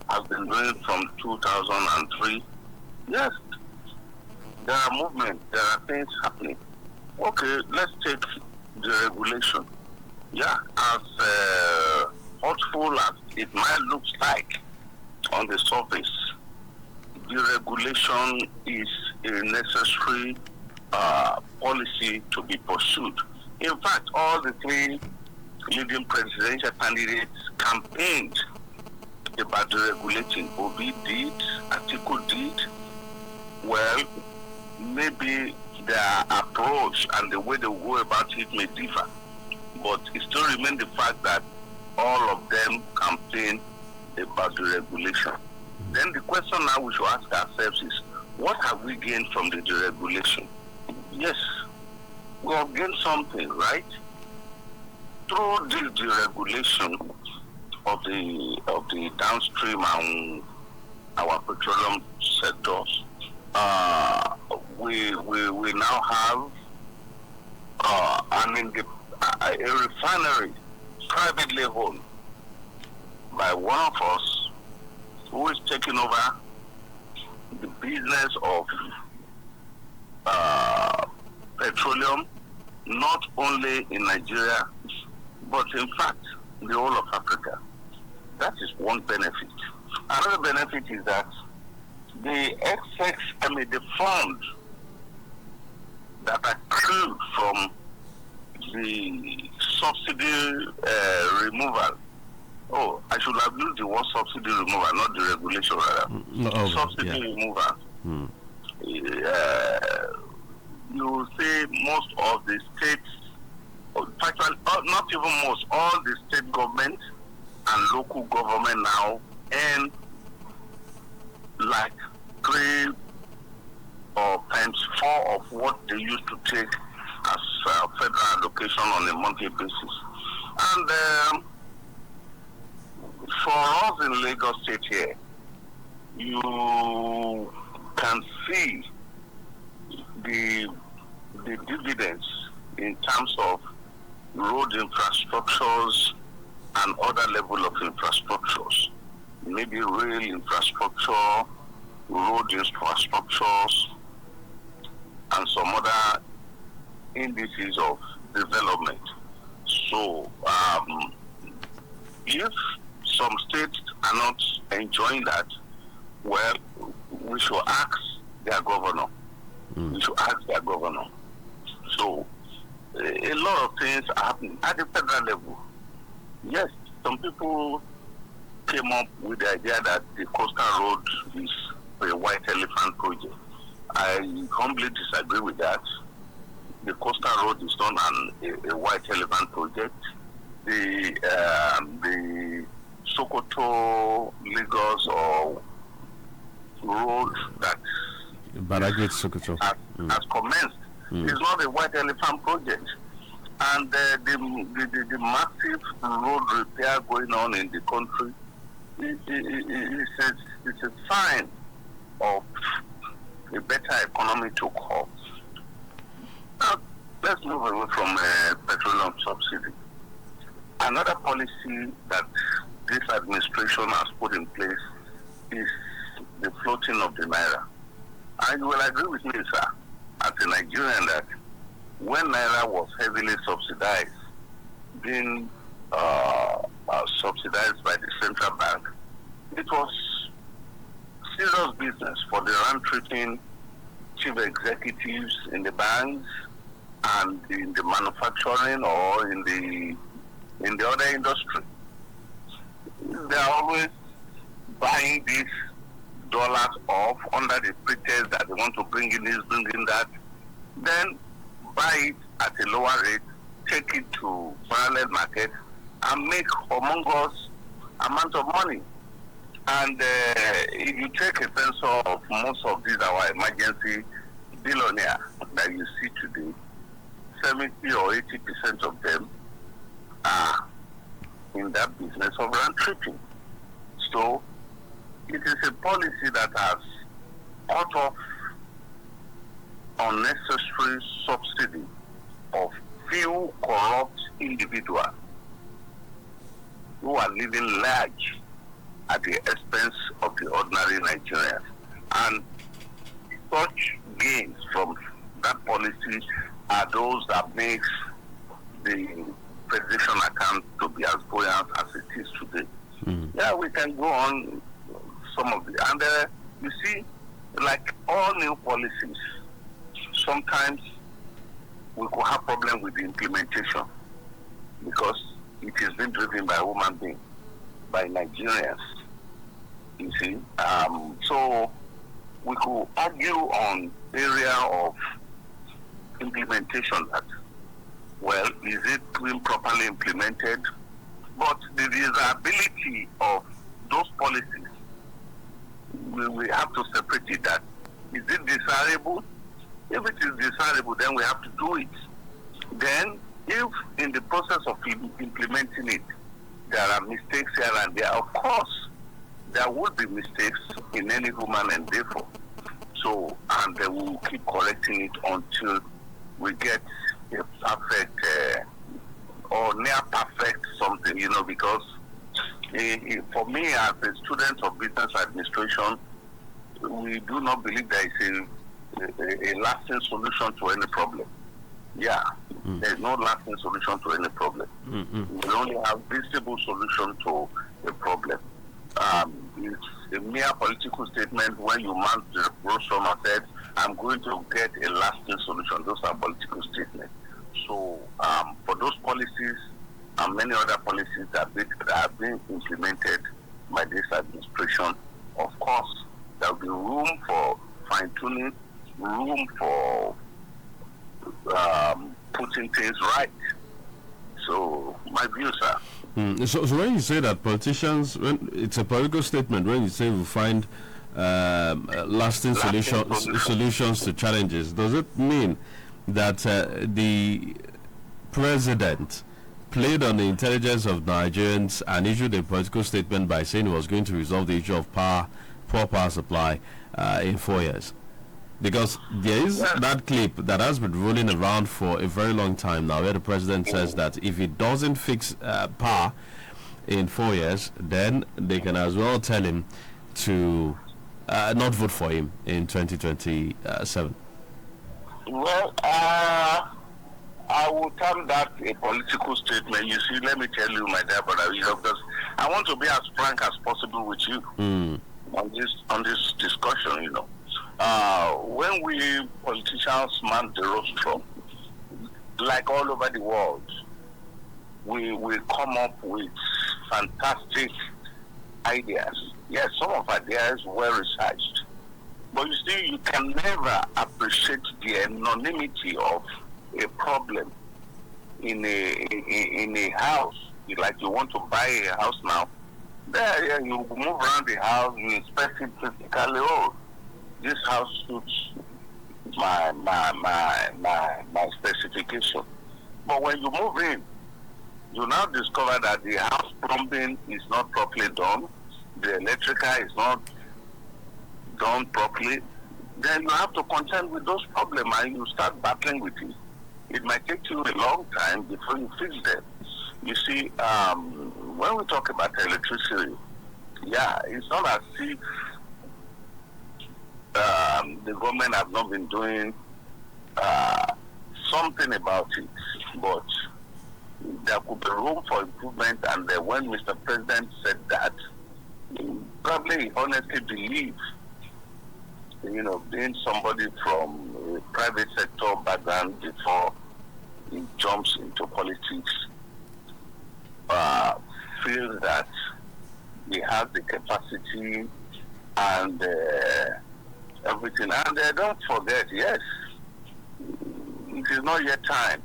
has been doing from 2003. Yes, there are movements, there are things happening. Okay, let's take the regulation. Yeah, as thoughtful as it might look like on the surface, the regulation is a necessary policy to be pursued. In fact, all the three leading presidential candidates campaigned about deregulating. Obi did, Atiku did. Well, maybe their approach and the way they go about it may differ, but it still remains the fact that all of them campaigned about the regulation. Then the question now we should ask ourselves is, what have we gained from the deregulation? Yes, we have gained something, right? Through this deregulation of the downstream and our petroleum sectors, we now have a refinery privately owned by one of us who is taking over the business of petroleum, not only in Nigeria, but in fact, the whole of Africa. That is one benefit. Another benefit is that the funds that accrue from the subsidy removal. Oh, I should have used the word subsidy removal, not the regulation rather. Subsidy removal. You will see most of the states, not even most, all the state governments and local government now earn like 3 or times 4 of what they used to take as federal allocation on a monthly basis. And for us in Lagos State here, you can see the dividends in terms of road infrastructures and other level of infrastructures, maybe rail infrastructure, road infrastructures, and some other indices of development. So, if some states are not enjoying that, well, we should ask their governor. We should ask their governor. So, a lot of things are happening at the federal level. Yes, some people came up with the idea that the coastal road is a white elephant project. I humbly disagree with that. The coastal road is not a white elephant project. The Sokoto, Lagos, or road that has commenced is not a white elephant project. And the massive road repair going on in the country is a sign of a better economy to come. Now, let's move away from petroleum subsidy. Another policy that this administration has put in place is the floating of the naira. And you will agree with me, sir, as a Nigerian, that when naira was heavily subsidized, being subsidized by the central bank, it was serious business for the round-tripping chief executives in the banks and in the manufacturing or in the other industry. They are always buying these dollars off under the pretext that they want to bring in this, bring in that, then buy it at a lower rate, take it to parallel market, and make humongous amount of money. And if you take a pencil of most of these our emergency billionaires that you see today, 70 or 80% of them are in that business of round tripping. So it is a policy that has cut off unnecessary subsidy of few corrupt individuals who are living large at the expense of the ordinary Nigerians. And such gains from that policy are those that makes the federation account to be as buoyant as it is today. Yeah, we can go on some of the, and you see, like all new policies, sometimes we could have problem with the implementation because it is being driven by human beings, by Nigerians. You see, so we could argue on area of implementation that, well, is it being properly implemented? But the desirability of those policies, we have to separate it. That is it desirable? If it is desirable, then we have to do it. Then, if in the process of implementing it, there are mistakes here and there, of course, there would be mistakes in any human endeavor. So, and we will keep correcting it until we get a perfect or near perfect something, you know, because for me as a student of business administration, we do not believe there is a lasting solution to any problem. Yeah, there is no lasting solution to any problem. We only have visible solution to a problem. It's a mere political statement when you mount the rostrum and said, I'm going to get a lasting solution. Those are political statements. So for those policies and many other policies that have been implemented by this administration, of course, there will be room for fine-tuning, room for putting things right. So my views are. So when you say that politicians, when it's a political statement, when you say we find lasting solutions to challenges, does it mean that the president played on the intelligence of Nigerians and issued a political statement by saying he was going to resolve the issue of poor power supply in 4 years. Because there is that clip that has been rolling around for a very long time now, where the president says that if he doesn't fix power in 4 years, then they can as well tell him to not vote for him in 2027. Well, I will term that a political statement. You see, let me tell you, my dear brother, because I want to be as frank as possible with you on this discussion. When we politicians man the rostrum, like all over the world, we come up with fantastic ideas. Yes, some of our ideas were researched, but you see, you can never appreciate the anonymity of a problem in a house. Like you want to buy a house now, there you move around the house, you inspect it physically. Oh, this house suits my specification. But when you move in, you now discover that the house plumbing is not properly done, the electrical is not done properly. Then you have to contend with those problems and you start battling with it. It might take you a long time before you fix them. You see, when we talk about electricity, it's not as if the government have not been doing something about it, but there could be room for improvement. And when Mr. President said that, probably he honestly believed, being somebody from a private sector background before he jumps into politics, feels that he has the capacity and everything. And don't forget, yes, it is not yet time.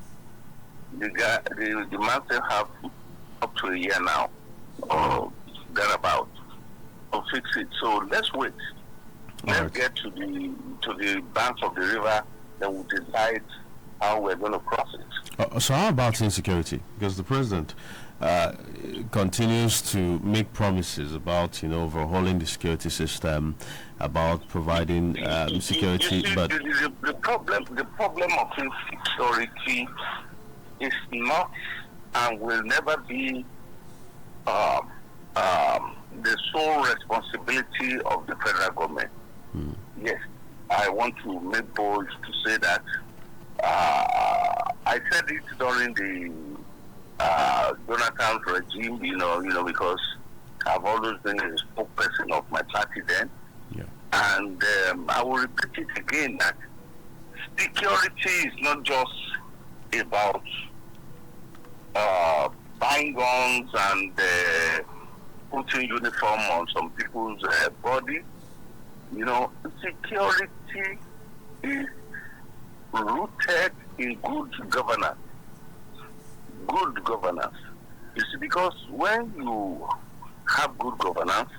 The man still have up to a year now, or thereabout, to fix it. So let's wait. Let's get to the banks of the river, then we'll decide how we're going to cross it. So how about insecurity? Because the president continues to make promises about overhauling the security system, about providing security. You see, but the problem of insecurity is not and will never be the sole responsibility of the federal government. Yes, I want to make bold to say that I said it during the Jonathan's regime, because I've always been a spokesperson of my party then. Yeah. And I will repeat it again that security is not just about buying guns and putting uniform on some people's body. Security is rooted in good governance. Good governance. You see, because when you have good governance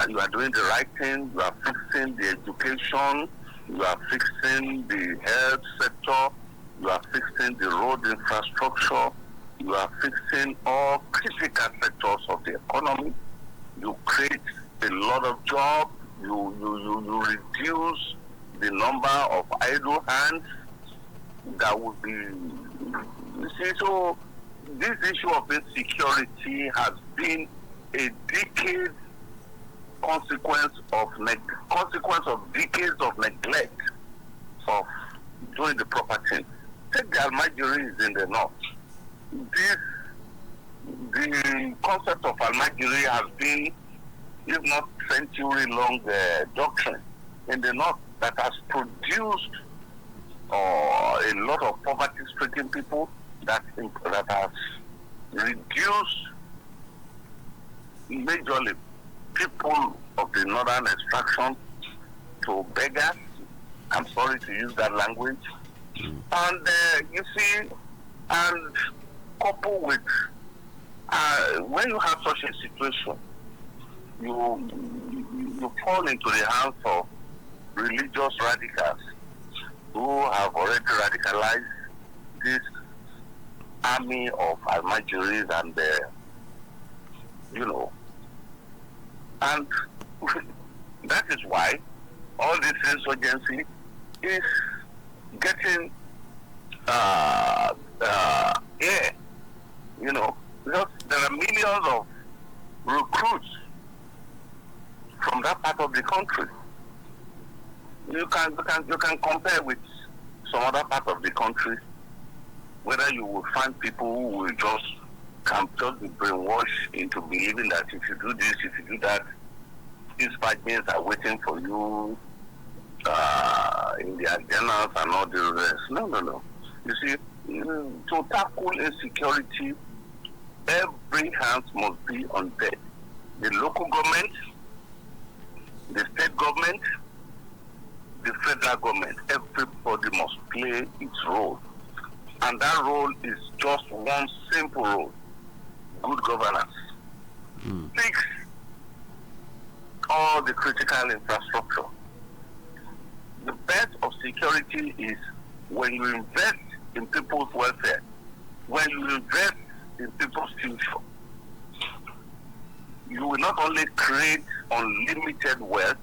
and you are doing the right thing, you are fixing the education, you are fixing the health sector, you are fixing the road infrastructure, you are fixing all critical sectors of the economy, you create a lot of jobs, you reduce the number of idle hands that would be. You see, so this issue of insecurity has been a decade consequence of decades of neglect of doing the proper thing. Take the Almajiris in the north. The concept of Almajiri has been, if not century-long doctrine in the north that has produced a lot of poverty-stricken people that has reduced majorly people of the northern extraction to beggars. I'm sorry to use that language. And you see, and coupled with when you have such a situation, you fall into the hands of religious radicals who have already radicalized this army of Almajiris and, and that is why all this insurgency is getting air, because there are millions of recruits from that part of the country. You can compare with some other part of the country, whether you will find people who will just be brainwashed into believing that if you do this, if you do that, these pagans are waiting for you in their journals and all the rest. No. You see, to tackle insecurity, every hand must be on deck. The local government, the state government, the federal government, everybody must play its role. And that role is just one simple role: good governance. Fix all the critical infrastructure. The best of security is when you invest in people's welfare, when you invest in people's future. You will not only create unlimited wealth,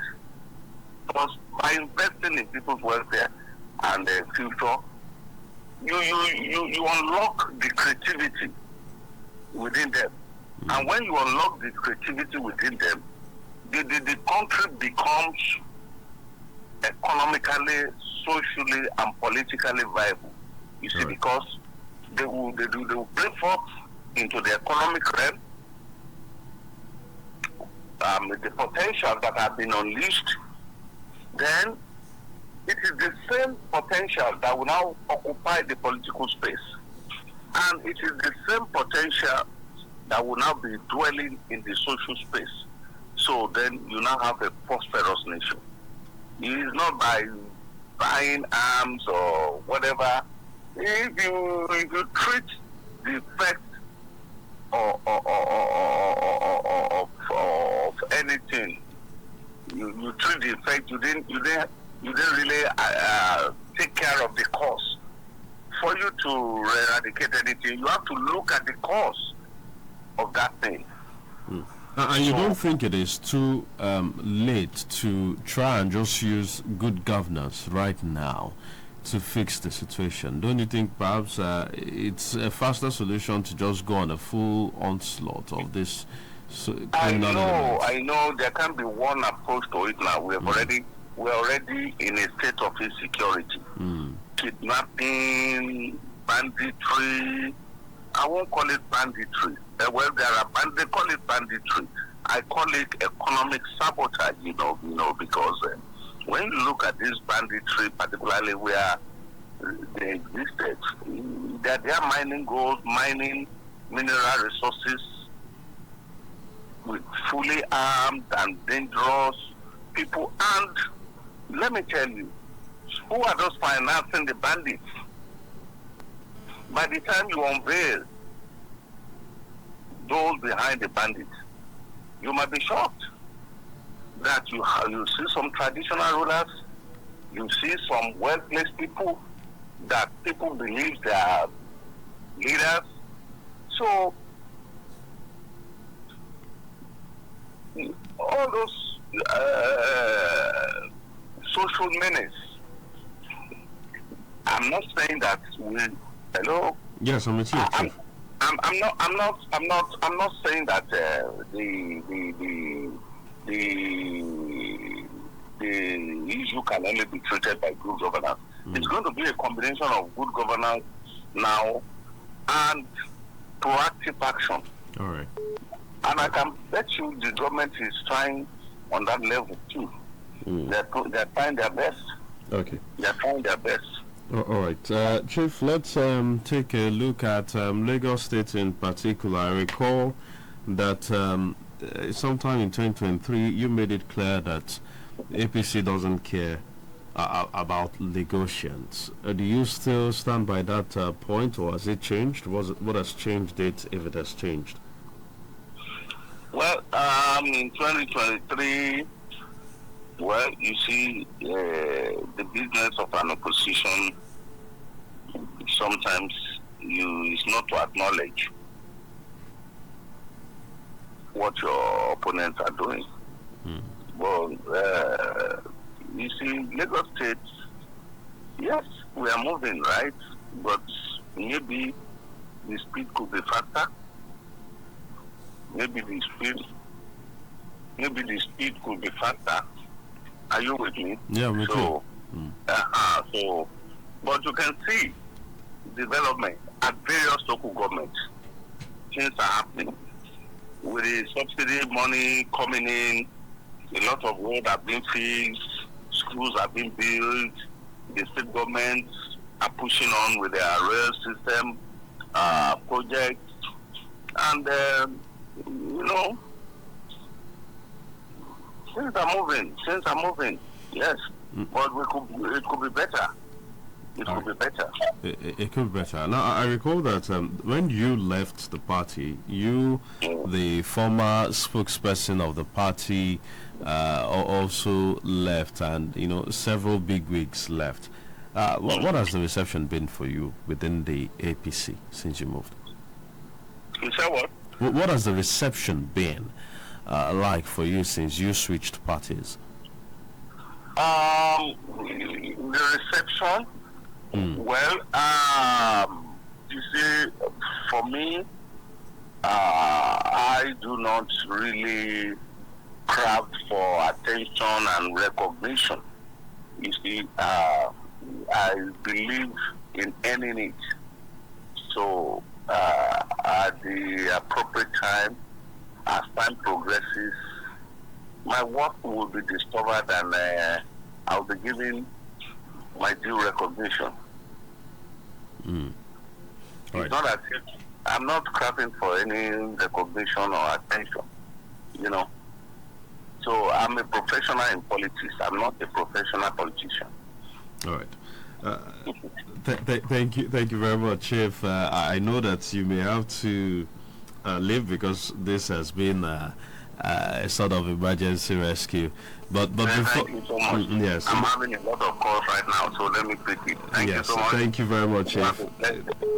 but by investing in people's welfare and their future, you unlock the creativity within them. And when you unlock the creativity within them, the country becomes economically, socially, and politically viable. You see, because they will bring forth into the economic realm the potential that have been unleashed. Then it is the same potential that will now occupy the political space. And it is the same potential that will now be dwelling in the social space. So then you now have a prosperous nation. It is not by buying arms or whatever. If you treat the effect of anything, you treat the effect. You didn't really take care of the cause. For you to eradicate anything, you have to look at the cause of that thing. And you don't think it is too late to try and just use good governance right now to fix the situation? Don't you think perhaps it's a faster solution to just go on a full onslaught of this criminal elements? I know there can be one approach to it now. We're already in a state of insecurity. Kidnapping, banditry. I won't call it banditry. Well, they call it banditry. I call it economic sabotage, because when you look at this banditry, particularly where they existed, they are mining gold, mining mineral resources with fully armed and dangerous people. And let me tell you, who are those financing the bandits? By the time you unveil those behind the bandits, you might be shocked that you see some traditional rulers, you see some well-placed people that people believe they are leaders. So all those social menace, I'm not saying that hello. Yes, I'm with you. I'm not saying that the issue can only be treated by good governance. It's going to be a combination of good governance now and proactive action. All right. And I can bet you the government is trying on that level too. They're trying their best. Okay. They're trying their best. All right, Chief, let's take a look at Lagos State in particular. I recall that sometime in 2023, you made it clear that APC doesn't care about Lagosians. Do you still stand by that point, or has it changed? What has changed it, if it has changed? Well, in 2023, well, you see, the business of an opposition sometimes is not to acknowledge what your opponents are doing. Well, you see, Lagos State, yes, we are moving, right? But maybe the speed could be faster. Maybe the speed could be faster. Are you with me? Yeah, with you. So, but you can see development at various local governments. Things are happening. With the subsidy money coming in, a lot of roads have been fixed, schools have been built, the state governments are pushing on with their rail system projects, and things are moving, yes, but it could be better. It could be better. It could be better. Now, I recall that when you left the party, you, the former spokesperson of the party, also left, and several bigwigs left. What has the reception been for you within the APC since you moved? You said what? What has the reception been like for you since you switched parties? The reception. Well, you see, for me, I do not really craft for attention and recognition. You see, I believe in earning it. So, at the appropriate time, as time progresses, my work will be discovered and I'll be given my due recognition. It's not as if I'm not crapping for any recognition or attention, So I'm a professional in politics. I'm not a professional politician. All right. Thank you very much, Chief. I know that you may have to leave because this has been a sort of emergency rescue. But before, thank you so much. Yes, I'm having a lot of calls right now, so let me pick it. Thank you so much. Thank you very much, Chief.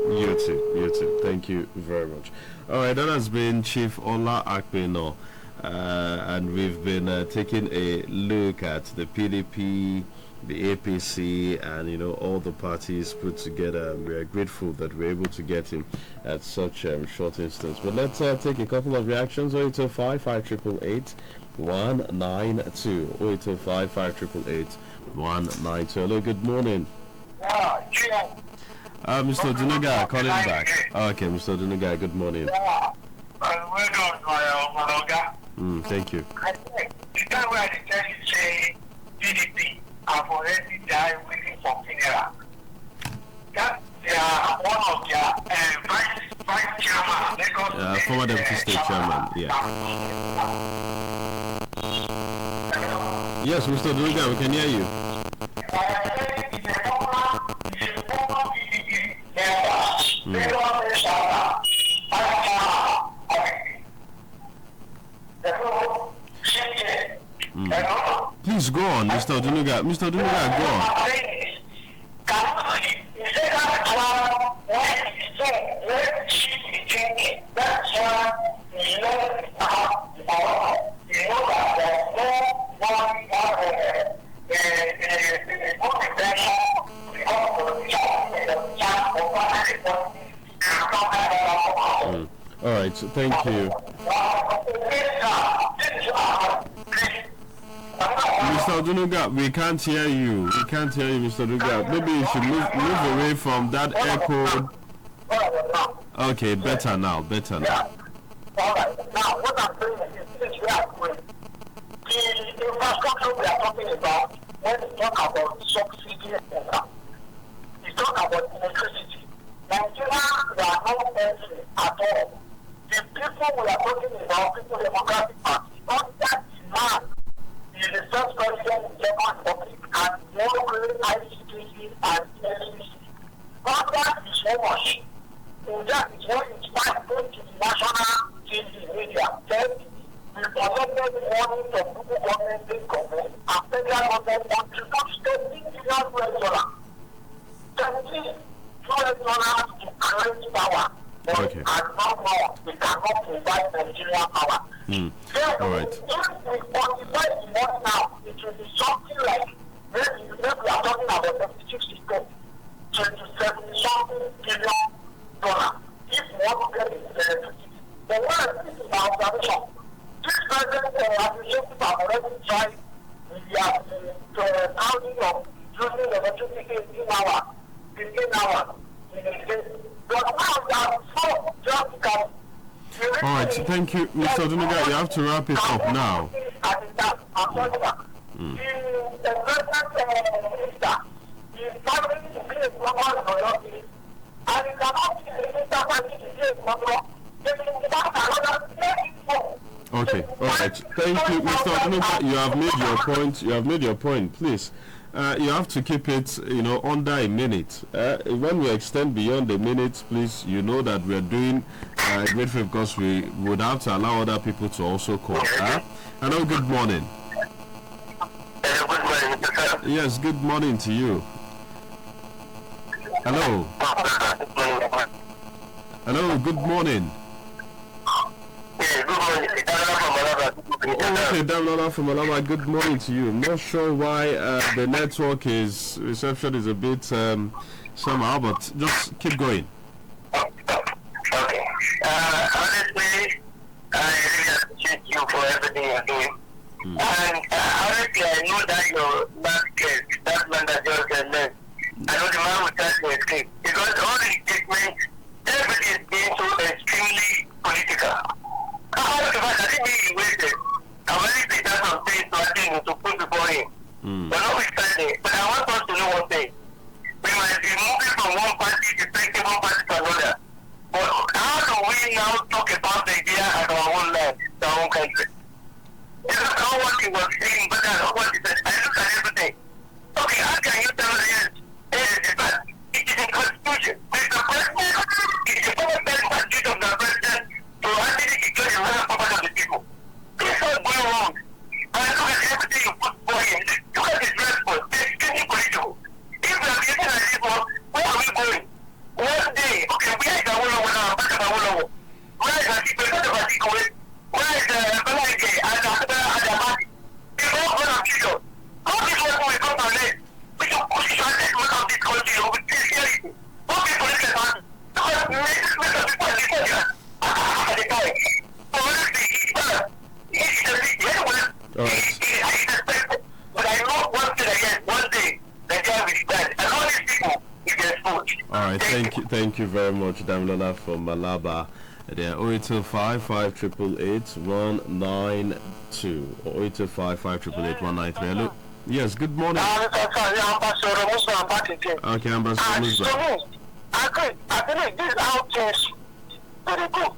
You too. Thank you very much. All right, that has been Chief Oluugbeminiyi, and we've been taking a look at the PDP, the APC, and all the parties put together. We are grateful that we're able to get him at such short instance. But let's take a couple of reactions. 0805 5888 192. 0805 5888 192. Hello, good morning. Mr. Dunuga calling back. Okay, Mr. Dunuga, good morning. Thank you. I think the time where the judge say PDP have already died waiting for funeral. That they are one of their vice chairman, Lagos former deputy state chairman. Yeah. Yes, Mr. Dunuga, we can hear you. Please go on, Mr. Dunuga. Mr. Dunuga, go on. All right, so thank you. Mr. Dunuga, we can't hear you. We can't hear you, Mr. Dunuga. Maybe you should move away from that echo. Okay, better now. All right. Now, what I'm saying is this: we are going. The infrastructure we are talking about, when we talk about subsidy, we talk about electricity. Nigeria, we are not entering at all. The people we are talking about, People Democratic Party, not that demand. Is the first president in German Republic and more great ICTC and LCC. But that is so much. In that is what it's time going to the national TV media. Then we collected money from local government, state government, and federal government contribute $17 billion. $17 billion to create All right. If we quantify the money now, it will be something like maybe we are talking about 50 states, 27 something billion. If we want to get it, the one is our observation. This present administration have already tried the counting of using the electricity 15 hours in a day. But now they are so drastically. All right, thank you, Mr. Odunuga. You have to wrap it up now. Okay, all right. Thank you, Mr. Odunuga. You have made your point. You have made your point. Please, you have to keep it, under a minute. When we extend beyond a minute, please, you know that we are doing a great favor because we would have to allow other people to also call. Hello, good morning. Good morning, Mr. Sir. Yes, good morning to you. Hello. Hello, good morning. Good morning. Okay, Damlola from Alaba, good morning to you. I'm not sure why the network reception is a bit somehow, but just keep going. Okay. Honestly, I really appreciate you for everything you're doing. And honestly, I know that your last case, that man that just left, I know the man will try to escape. Because all the statements, everything is being so extremely political. I think he wasted. I've already picked out some things to put before him. But notwithstanding, but I want us to know one thing. We might be moving from one party to taking one party to another. But how do we now talk about the idea at our own land, our own country? This is not what he was saying, but that's not what he said. I look at everything. Okay, how can you tell me that it is in Constitution? With the president, it is the fundamental duty of the president to actually secure the right property of the people. This is what's going wrong. And look at everything you put for him. Look at his response. It's extremely political. If we are behaving like this one, where are we going? One day, okay, where is Awolowo now? Back at Awolowo. Where is Atiku? Where is Balogun and Adamadi? They all gone on period. All these ones will come and let. We should push it and let of this country with sincerity. Don't be political party. Because make us people listen to us. At the time. So honestly, it's bad. It's a big well. It's expected. But I know one thing again, one day, Nigeria will stand. And all these people, if they're exposed. All right, thank you very much, Damlola from Malaba. There 0825 5888 192 or 0825 5888 193. Hello. Yes, good morning. Okay, Ambassador Musba. I believe this is how things will go.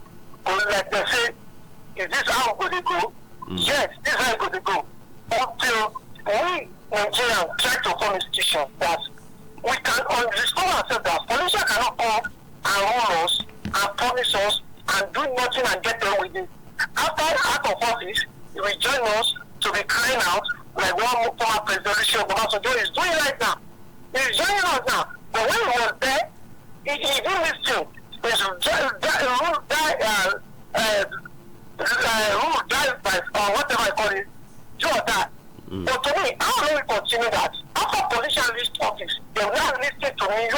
Like they say, is this how it will go? Yes, this is how it will go. Until we Nigerians try to form institutions that we can discover ourselves that politicians cannot come and rule us and punish us and do nothing and get away with it. After out of office, he will join us to be crying out like one former president Obasanjo is doing right now. He's joining us now. But when he was there, he didn't listen. His rule died by whatever I call it, do or die. But to me, how do we continue that? After politicians reach office, they will not listen to me, you and I,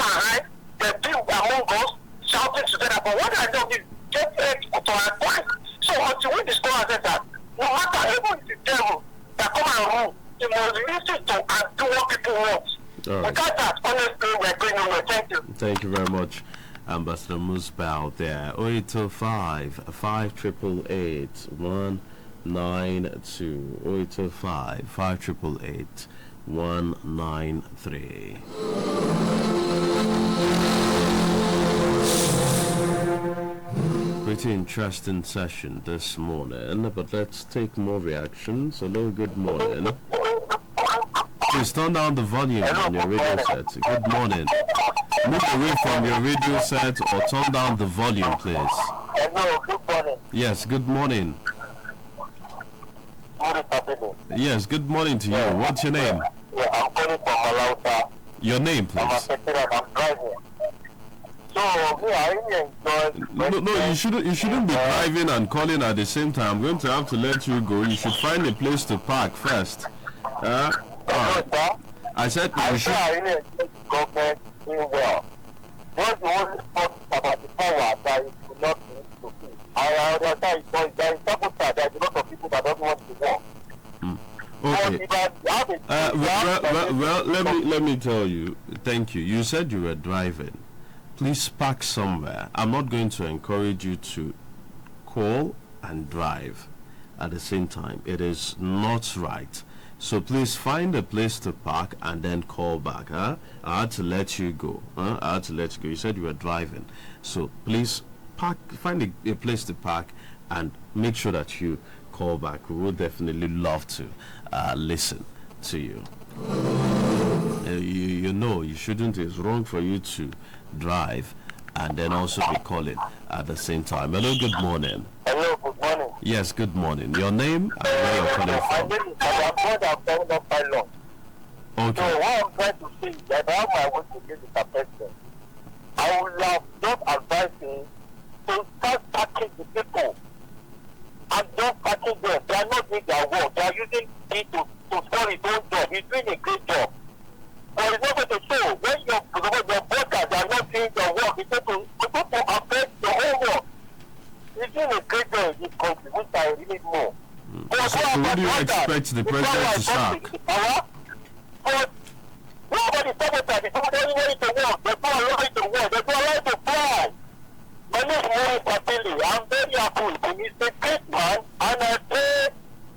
they be among us, shouting together. But what I do is get to our point. So until we discover that, no matter even the devil that come and rule, you must listen to and do what people want. Right. Without that, honestly, we're going nowhere. Thank you. Thank you very much, Ambassador Musba there. 0805 5888 192 0805 5888 193. Pretty interesting session this morning, but let's take more reactions. Hello, good morning. Please turn down the volume on your radio set. Good morning. Move away from your radio set or turn down the volume, please. Hello, good morning. Yes, good morning. Yes, good morning to you. What's your name? Yeah, I'm calling from Malauta. Your name, I'm please. I'm driving. So So me, I really enjoy. No, you shouldn't be driving and calling at the same time. I'm going to have to let you go. You should find a place to park first. I said I you say should. I really enjoy the government doing well. What's the only part about the power that is not to be? I understand because there is sabotage. There is a lot of people that don't want to work. Okay. Well, let me tell you. Thank you. You said you were driving. Please park somewhere. I'm not going to encourage you to call and drive at the same time. It is not right. So please find a place to park and then call back. I had to let you go. I had to let you go. You said you were driving. So please find a place to park and make sure that you call back. We would definitely love to listen to you. You know you shouldn't. It's wrong for you to drive and then also be calling at the same time. Hello, good morning. Hello, good morning. Yes, good morning. Your name and where you're calling My from? name is I'm calling up by long. Okay. So what I'm trying to say is that I have my way to give the person. I would have just advised him to start packing the people. And just packing them. They are not doing their work. They are using it to score his own job. He's doing a great job. But it's not going to show. When your workers are not doing their work, it's going to affect the whole work. He's doing a great job in this country, which I really know. So when do you expect the president to sack? But nobody sabotage. They don't ready to work. They don't ready to work. They don't ready to fly. My name is Mori Patili. I'm very happy. He's a great man, and I pray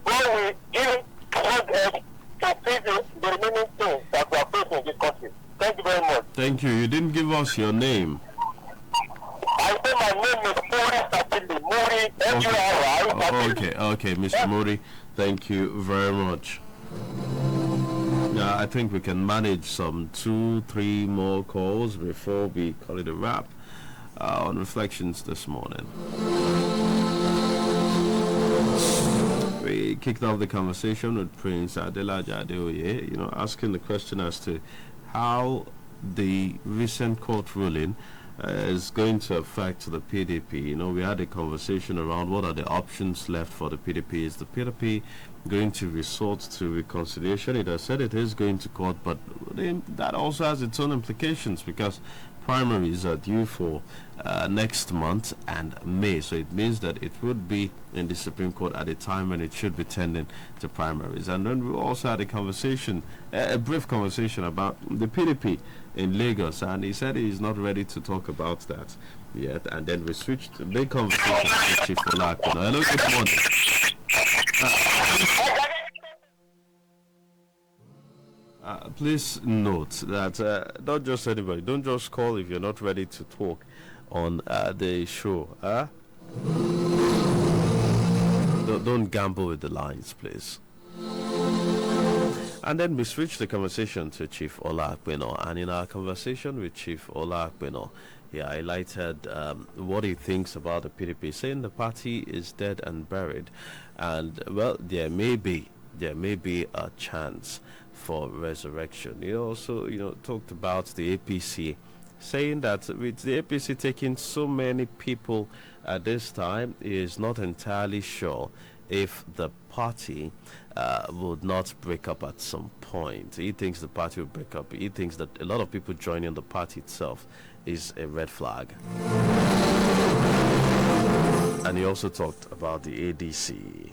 God will give him strong edge to face the remaining things that we are facing in this country. Thank you very much. Thank you. You didn't give us your name. I say my name is Mori Patili. Mori, M-U-R-I. Okay, Mr. Mori. Thank you very much. Yeah, I think we can manage some 2-3 more calls before we call it a wrap on reflections this morning. We kicked off the conversation with Prince Adelaja Adeoye, asking the question as to how the recent court ruling is going to affect the PDP. We had a conversation around what are the options left for the PDP. Is the PDP going to resort to reconciliation? It has said it is going to court, but that also has its own implications because primaries are due for next month and May. So it means that it would be in the Supreme Court at a time when it should be tending to primaries. And then we also had a conversation, a brief conversation about the PDP in Lagos, and he said he's not ready to talk about that yet. And then we switched to big conversation with Chief Oluugbeminiyi. Hello, good morning. Please note that not just anybody, don't just call if you're not ready to talk on the show. Don't gamble with the lines, please. And then we switched the conversation to Chief Oluugbeminiyi, and in our conversation with Chief Oluugbeminiyi, he highlighted what he thinks about the PDP, saying the party is dead and buried, and well, there may be a chance for resurrection. He also, talked about the APC, saying that with the APC taking so many people at this time, he is not entirely sure if the party would not break up at some point. He thinks the party will break up. He thinks that a lot of people joining the party itself is a red flag. And he also talked about the ADC.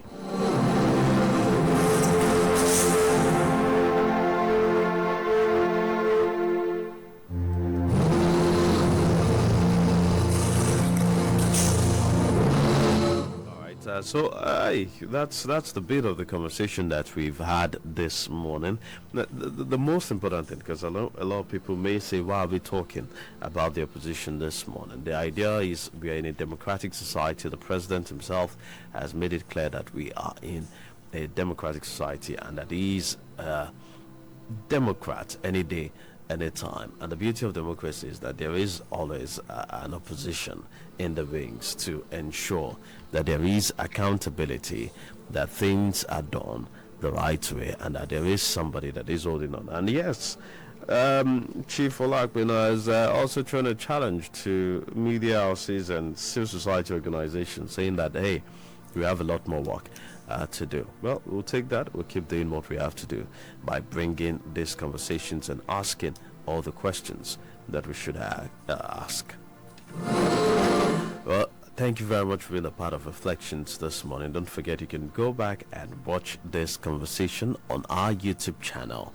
That's the bit of the conversation that we've had this morning. The most important thing, because a lot of people may say, why are we talking about the opposition this morning? The idea is we are in a democratic society. The president himself has made it clear that we are in a democratic society and that he's a Democrat any day, anytime. And the beauty of democracy is that there is always an opposition in the wings to ensure that there is accountability, that things are done the right way, and that there is somebody that is holding on. And yes, Chief Oluugbeminiyi is also throwing a challenge to media houses and civil society organizations, saying that, hey, we have a lot more work to do. Well, we'll take that. We'll keep doing what we have to do by bringing these conversations and asking all the questions that we should ask. Well, thank you very much for being a part of Reflections this morning. Don't forget you can go back and watch this conversation on our YouTube channel,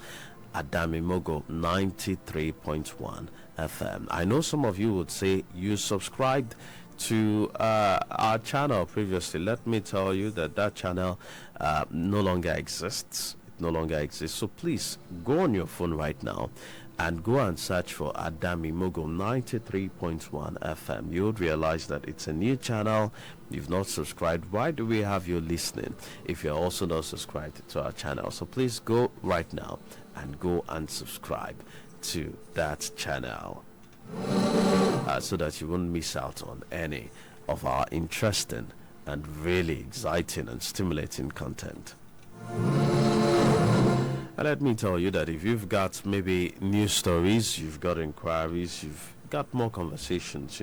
Adami Mogo 93.1 FM. I know some of you would say you subscribed to our channel previously. Let me tell you that channel no longer exists. It no longer exists. So please go on your phone right now and go and search for Adami Mogo 93.1 FM. You would realize that it's a new channel. You've not subscribed. Why do we have you listening if you're also not subscribed to our channel? So please go right now and go and subscribe to that channel so that you won't miss out on any of our interesting and really exciting and stimulating content. And let me tell you that if you've got maybe news stories, you've got inquiries, you've got more conversations,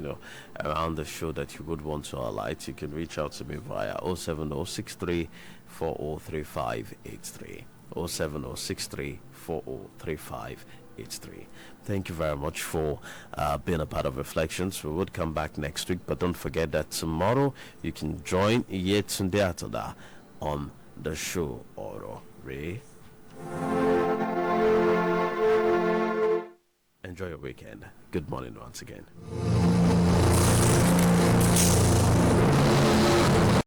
around the show that you would want to highlight, you can reach out to me via 07063 403583. 07063 403583. Thank you very much for being a part of Reflections. We would come back next week, but don't forget that tomorrow you can join Yetunde Atoda on the show Oro Ray. Enjoy your weekend. Good morning once again.